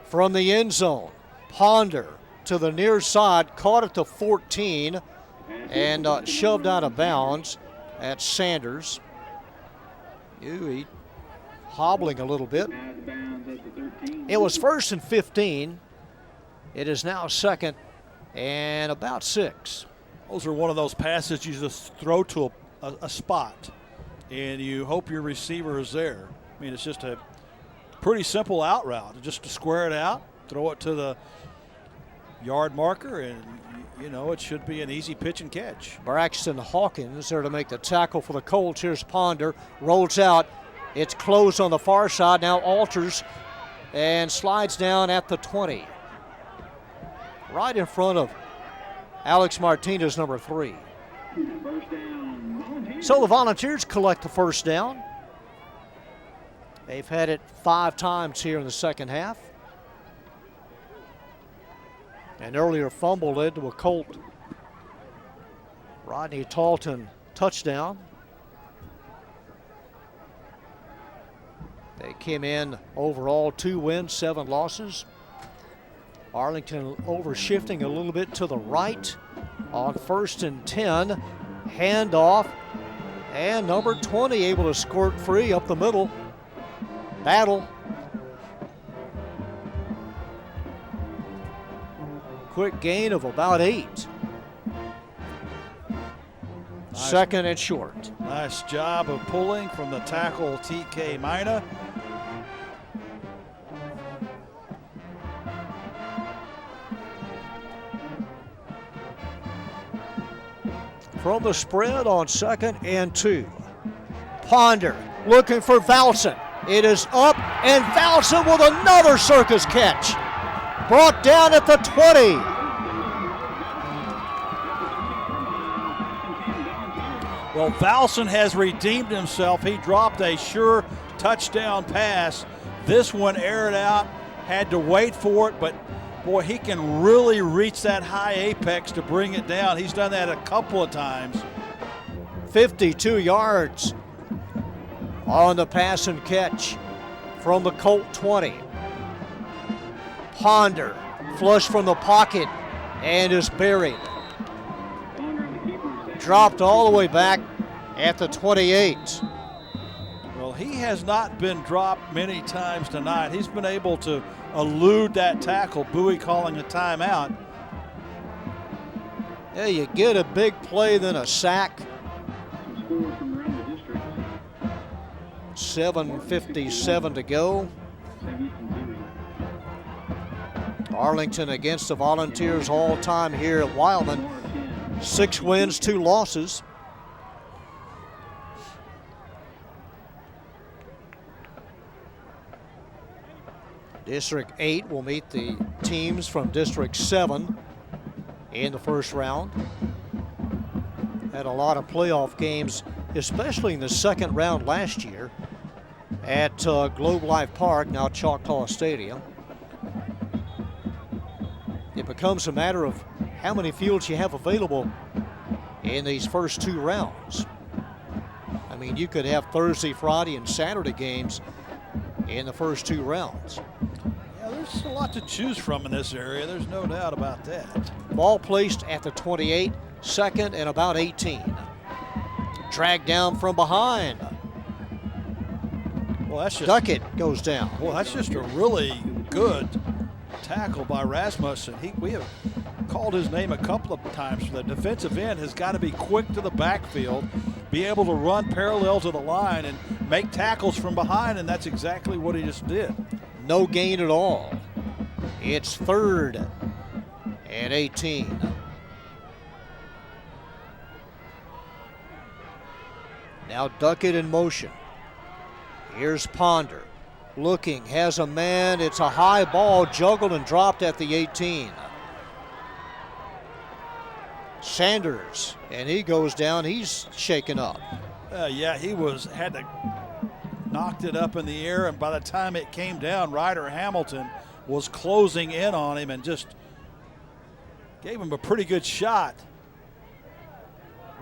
From the end zone, Ponder to the near side, caught at the 14 and shoved out of bounds at Sanders. He hobbling a little bit. It was 1st and 15. It is now 2nd and about 6. Those are one of those passes you just throw to a spot, and you hope your receiver is there. I mean, it's just a pretty simple out route, just to square it out, throw it to the yard marker, and, you know, it should be an easy pitch and catch. Braxton Hawkins there to make the tackle for the Colts. Here's Ponder, rolls out. It's closed on the far side, now alters and slides down at the 20. Right in front of Alex Martinez, number 3. So the Volunteers collect the first down. They've had it 5 times here in the second half. An earlier fumble led to a Colt Rodney Talton touchdown. They came in overall 2 wins, 7 losses. Arlington overshifting a little bit to the right on 1st and 10. Handoff, and number 20 able to squirt free up the middle. Battle. Quick gain of about 8. Nice. 2nd and short. Nice job of pulling from the tackle, TK Mina. From the spread on 2nd and 2. Ponder looking for Valson. It is up, and Valson with another circus catch. Brought down at the 20. Well, Valson has redeemed himself. He dropped a sure touchdown pass. This one aired out, had to wait for it, but boy, he can really reach that high apex to bring it down. He's done that a couple of times. 52 yards on the pass and catch from the Colt 20. Ponder flush from the pocket and is buried. Dropped all the way back at the 28. Well, he has not been dropped many times tonight. He's been able to elude that tackle. Bowie calling a timeout. Yeah, you get a big play, then a sack. 7:57 to go. Arlington against the Volunteers all time here at Wildman. 6 wins, 2 losses. District 8 will meet the teams from District 7 in the first round. Had a lot of playoff games, especially in the second round last year at Globe Life Park, now Choctaw Stadium. It becomes a matter of how many fields you have available in these first 2 rounds. I mean, you could have Thursday, Friday, and Saturday games in the first 2 rounds. Yeah, there's a lot to choose from in this area. There's no doubt about that. Ball placed at the 28, 2nd and about 18. Dragged down from behind. Well, that's just Duckett goes down. Well, that's just a really good tackle by Rasmussen. We have called his name a couple of times. The defensive end has got to be quick to the backfield, be able to run parallel to the line, and make tackles from behind, and that's exactly what he just did. No gain at all. It's 3rd and 18. Now Duckett in motion. Here's Ponder. Looking, has a man. It's a high ball, juggled and dropped at the 18. Sanders, and he goes down. He's shaken up. Yeah, he had to knocked it up in the air, and by the time it came down, Ryder Hamilton was closing in on him and just gave him a pretty good shot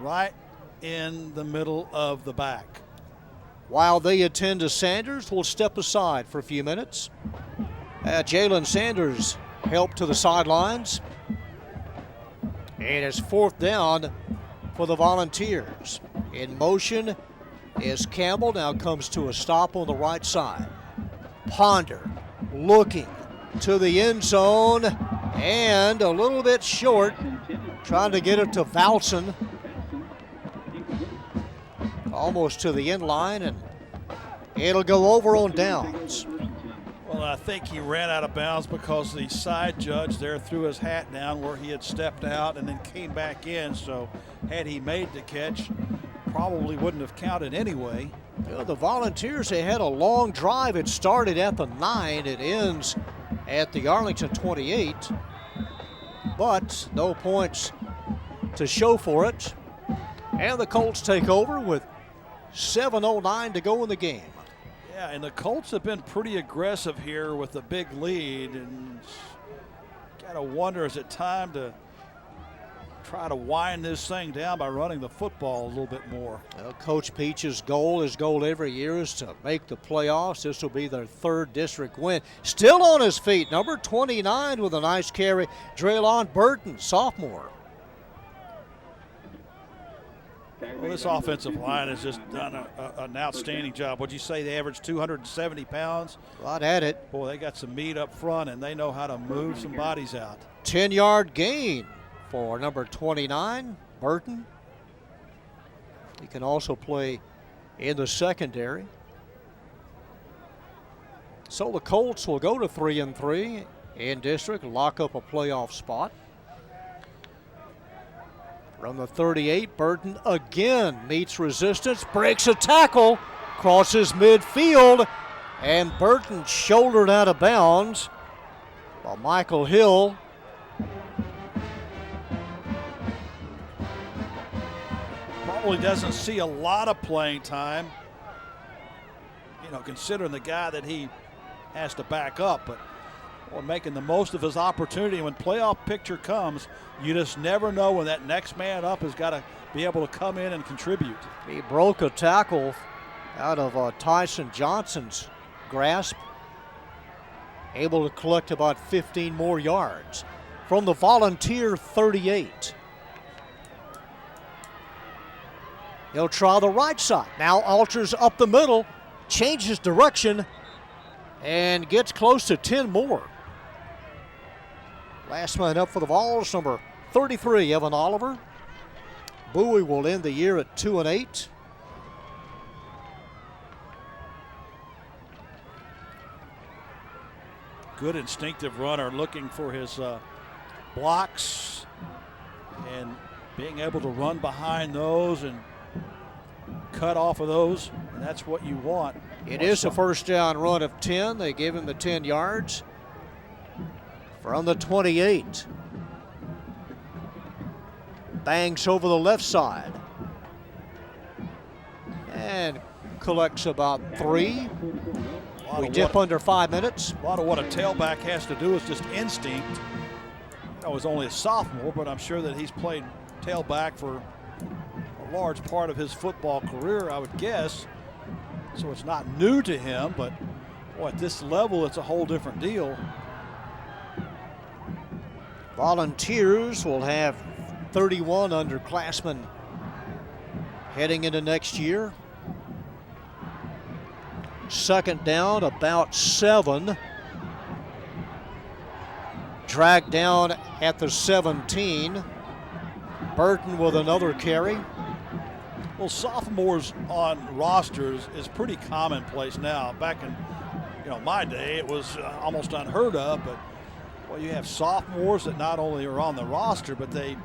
right in the middle of the back. While they attend to Sanders, we'll step aside for a few minutes. Jalen Sanders helped to the sidelines. And it's 4th down for the Volunteers. In motion is Campbell, now comes to a stop on the right side. Ponder looking to the end zone and a little bit short, trying to get it to Valson. Almost to the end line, and it'll go over on downs. Well, I think he ran out of bounds because the side judge there threw his hat down where he had stepped out and then came back in. So had he made the catch, probably wouldn't have counted anyway. You know, the Volunteers, they had a long drive. It started at the 9. It ends at the Arlington 28. But no points to show for it. And the Colts take over with 7:09 to go in the game. Yeah, and the Colts have been pretty aggressive here with a big lead, and gotta wonder, is it time to try to wind this thing down by running the football a little bit more? Coach Peach's goal, his goal every year, is to make the playoffs. This will be their 3rd district win. Still on his feet, number 29 with a nice carry, Draylon Burton, sophomore. Well, this offensive line has just done an outstanding job. What'd you say? They averaged 270 pounds? Right at it. Boy, they got some meat up front, and they know how to move some bodies out. 10-yard gain for number 29, Burton. He can also play in the secondary. So the Colts will go to 3-3 in district, lock up a playoff spot. From the 38, Burton again meets resistance, breaks a tackle, crosses midfield, and Burton shouldered out of bounds by Michael Hill. Probably doesn't see a lot of playing time, you know, considering the guy that he has to back up, but or making the most of his opportunity. When playoff picture comes, you just never know when that next man up has got to be able to come in and contribute. He broke a tackle out of Tyson Johnson's grasp, able to collect about 15 more yards. From the Volunteer 38. He'll try the right side. Now alters up the middle, changes direction, and gets close to 10 more. Last man up for the Vols, number 33, Evan Oliver. Bowie will end the year at 2-8. Good instinctive runner, looking for his blocks and being able to run behind those and cut off of those. And that's what you want. It is a first down run of 10. They give him the 10 yards. From the 28. Bangs over the left side. And collects about 3. We dip under 5 minutes. A lot of what a tailback has to do is just instinct. I was only a sophomore, but I'm sure that he's played tailback for a large part of his football career, I would guess. So it's not new to him, but boy, at this level, it's a whole different deal. Volunteers will have 31 underclassmen heading into next year. Second down, about 7. Dragged down at the 17. Burton with another carry. Well, sophomores on rosters is pretty commonplace now. Back in my day, it was almost unheard of. But well, you have sophomores that not only are on the roster, but they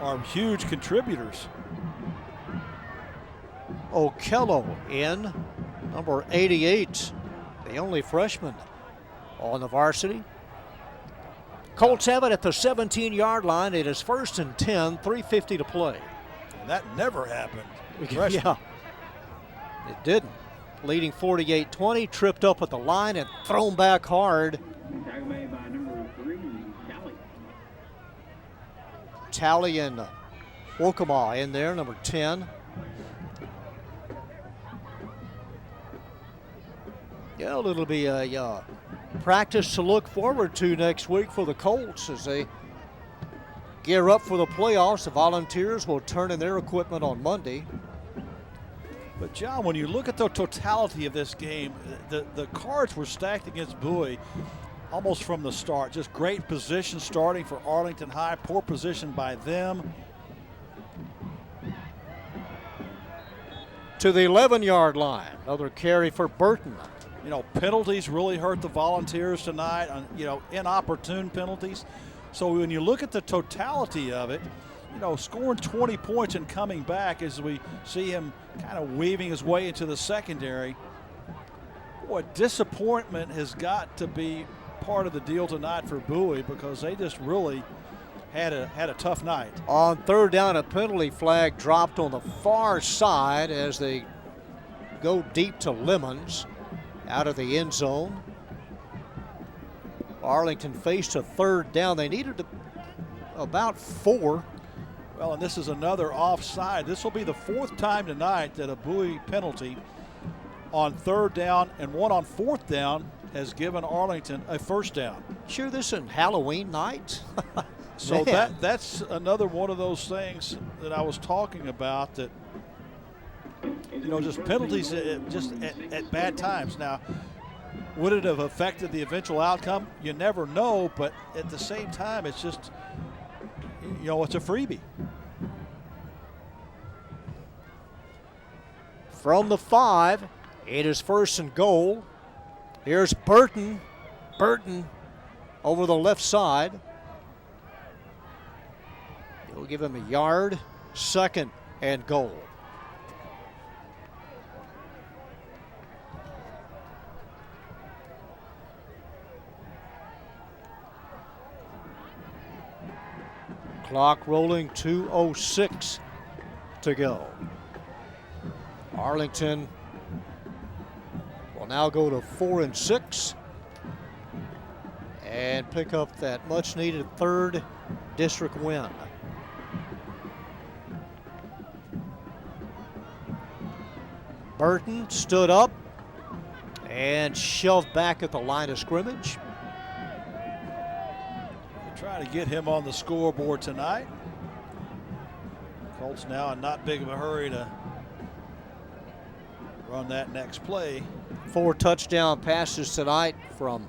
are huge contributors. Okello in, number 88, the only freshman on the varsity. Colts have it at the 17-yard line. It is 1st and 10, 3:50 to play. And that never happened. Yeah, it didn't. Leading 48-20, tripped up at the line and thrown back hard. Tackle made by number 3, Tally. Tally and Wokema in there, number 10. Yeah, it'll be a practice to look forward to next week for the Colts as they gear up for the playoffs. The Volunteers will turn in their equipment on Monday. But, John, when you look at the totality of this game, the cards were stacked against Bowie almost from the start. Just great position starting for Arlington High, poor position by them. To the 11-yard line, another carry for Burton. Penalties really hurt the Volunteers tonight, inopportune penalties. So when you look at the totality of it, scoring 20 points and coming back as we see him kind of weaving his way into the secondary, boy, disappointment has got to be part of the deal tonight for Bowie because they just really had a tough night. On 3rd down, a penalty flag dropped on the far side as they go deep to Lemons out of the end zone. Arlington faced a 3rd down. They needed about 4. Well, and this is another offside. This will be the 4th time tonight that a Bowie penalty on 3rd down and one on 4th down has given Arlington a 1st down. Sure, this is Halloween night. So that's another one of those things that I was talking about that, just penalties just at bad times. Now, would it have affected the eventual outcome? You never know, but at the same time, it's just, it's a freebie. From the 5, it is 1st and goal. Here's Burton. Burton over the left side. He'll give him a yard. 2nd and goal. Clock rolling, 2:06 to go. Arlington will now go to 4 and 6 and pick up that much needed 3rd district win. Burton stood up and shoved back at the line of scrimmage. Trying to get him on the scoreboard tonight. Colts now in not big of a hurry to run that next play. 4 touchdown passes tonight from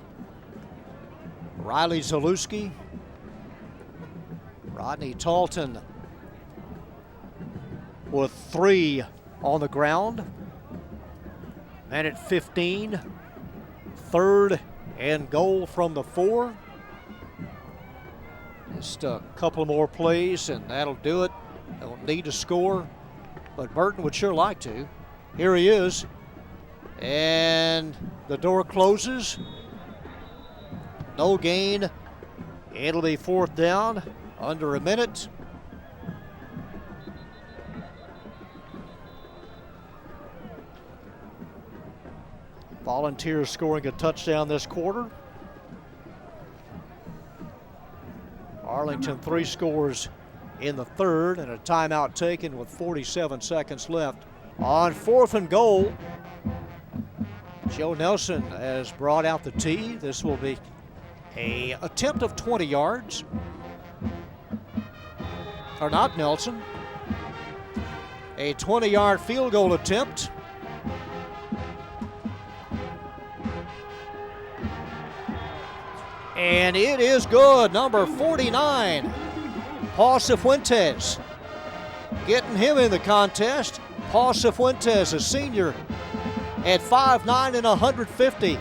Riley Zalewski. Rodney Talton with 3 on the ground. And at 15, 3rd and goal from the 4. Just a couple more plays and that'll do it. Don't need to score, but Burton would sure like to. Here he is, and the door closes. No gain. It'll be 4th down, under a minute. Volunteers scoring a touchdown this quarter. Arlington 3 scores in the 3rd, and a timeout taken with 47 seconds left. On 4th and goal, Joe Nelson has brought out the tee. This will be an attempt of 20 yards. Or not Nelson. A 20-yard field goal attempt. And it is good. Number 49, Paul Cifuentes, getting getting him in the contest. Paul Cifuentes, a senior, at 5'9" and 150.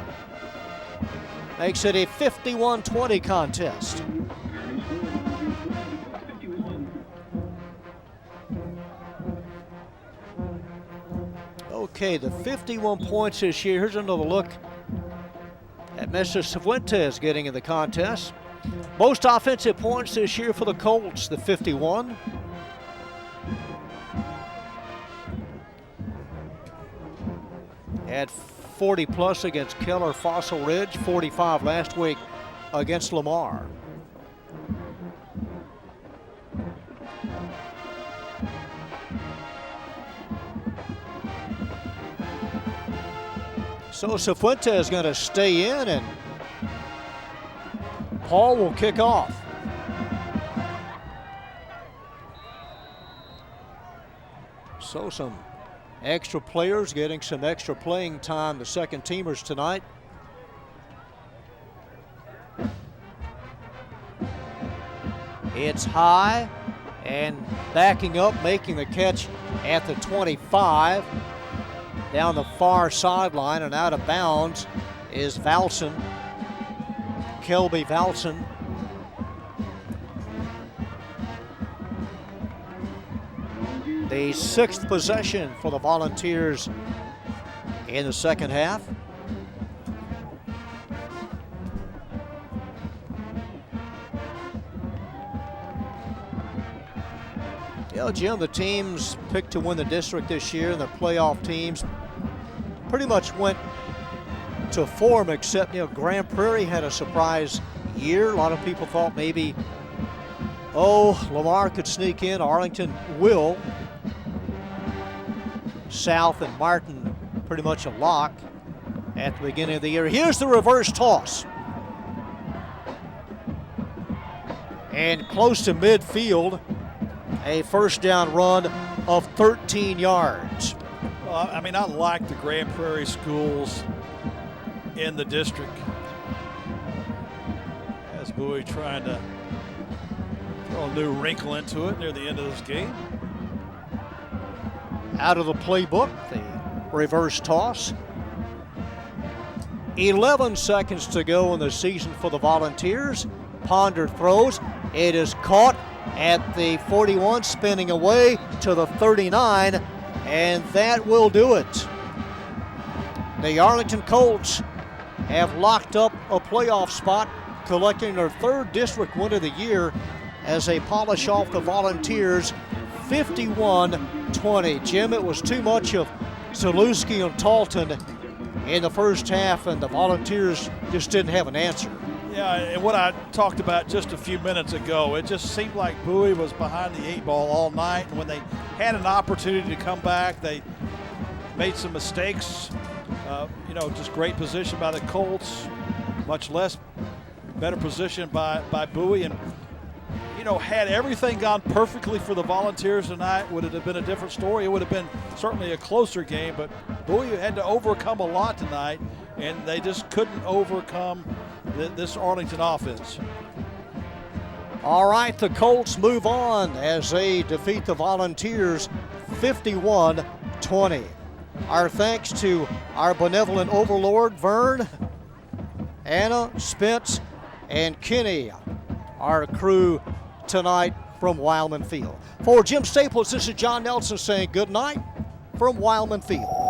Makes it a 51-20 contest. Okay, the 51 points this year. Here's another look at Mr. Cifuentes getting in the contest. Most offensive points this year for the Colts, the 51. Had 40 plus against Keller Fossil Ridge, 45 last week against Lamar. So Cifuentes is going to stay in, and Paul will kick off. So some extra players getting some extra playing time, the second teamers tonight. It's high and backing up, making the catch at the 25. Down the far sideline and out of bounds is Valson, Kelby Valson. The 6th possession for the Volunteers in the second half. You know, Jim, the teams picked to win the district this year and the playoff teams pretty much went to form, except, you know, Grand Prairie had a surprise year. A lot of people thought maybe, oh, Lamar could sneak in. Arlington will. South and Martin pretty much a lock at the beginning of the year. Here's the reverse toss. And close to midfield, a first down run of 13 yards. Well, I mean, I like the Grand Prairie schools in the district. As Bowie trying to throw a new wrinkle into it near the end of this game. Out of the playbook, the reverse toss. 11 seconds to go in the season for the Volunteers. Ponder throws. It is caught at the 41, spinning away to the 39, and that will do it. The Arlington Colts have locked up a playoff spot, collecting their 3rd district win of the year as they polish off the Volunteers 51-20. Jim, it was too much of Zalewski and Talton in the first half, and the Volunteers just didn't have an answer. Yeah, and what I talked about just a few minutes ago, it just seemed like Bowie was behind the 8 ball all night, and when they had an opportunity to come back, they made some mistakes. You know, just great position by the Colts, much less better position by Bowie. And, you know, had everything gone perfectly for the Volunteers tonight, would it have been a different story? It would have been certainly a closer game, but Bowie had to overcome a lot tonight, and they just couldn't overcome this Arlington offense. All right, the Colts move on as they defeat the Volunteers 51-20. Our thanks to our benevolent overlord, Vern, Anna, Spence, and Kenny, our crew tonight from Wildman Field. For Jim Staples, this is John Nelson saying good night from Wildman Field.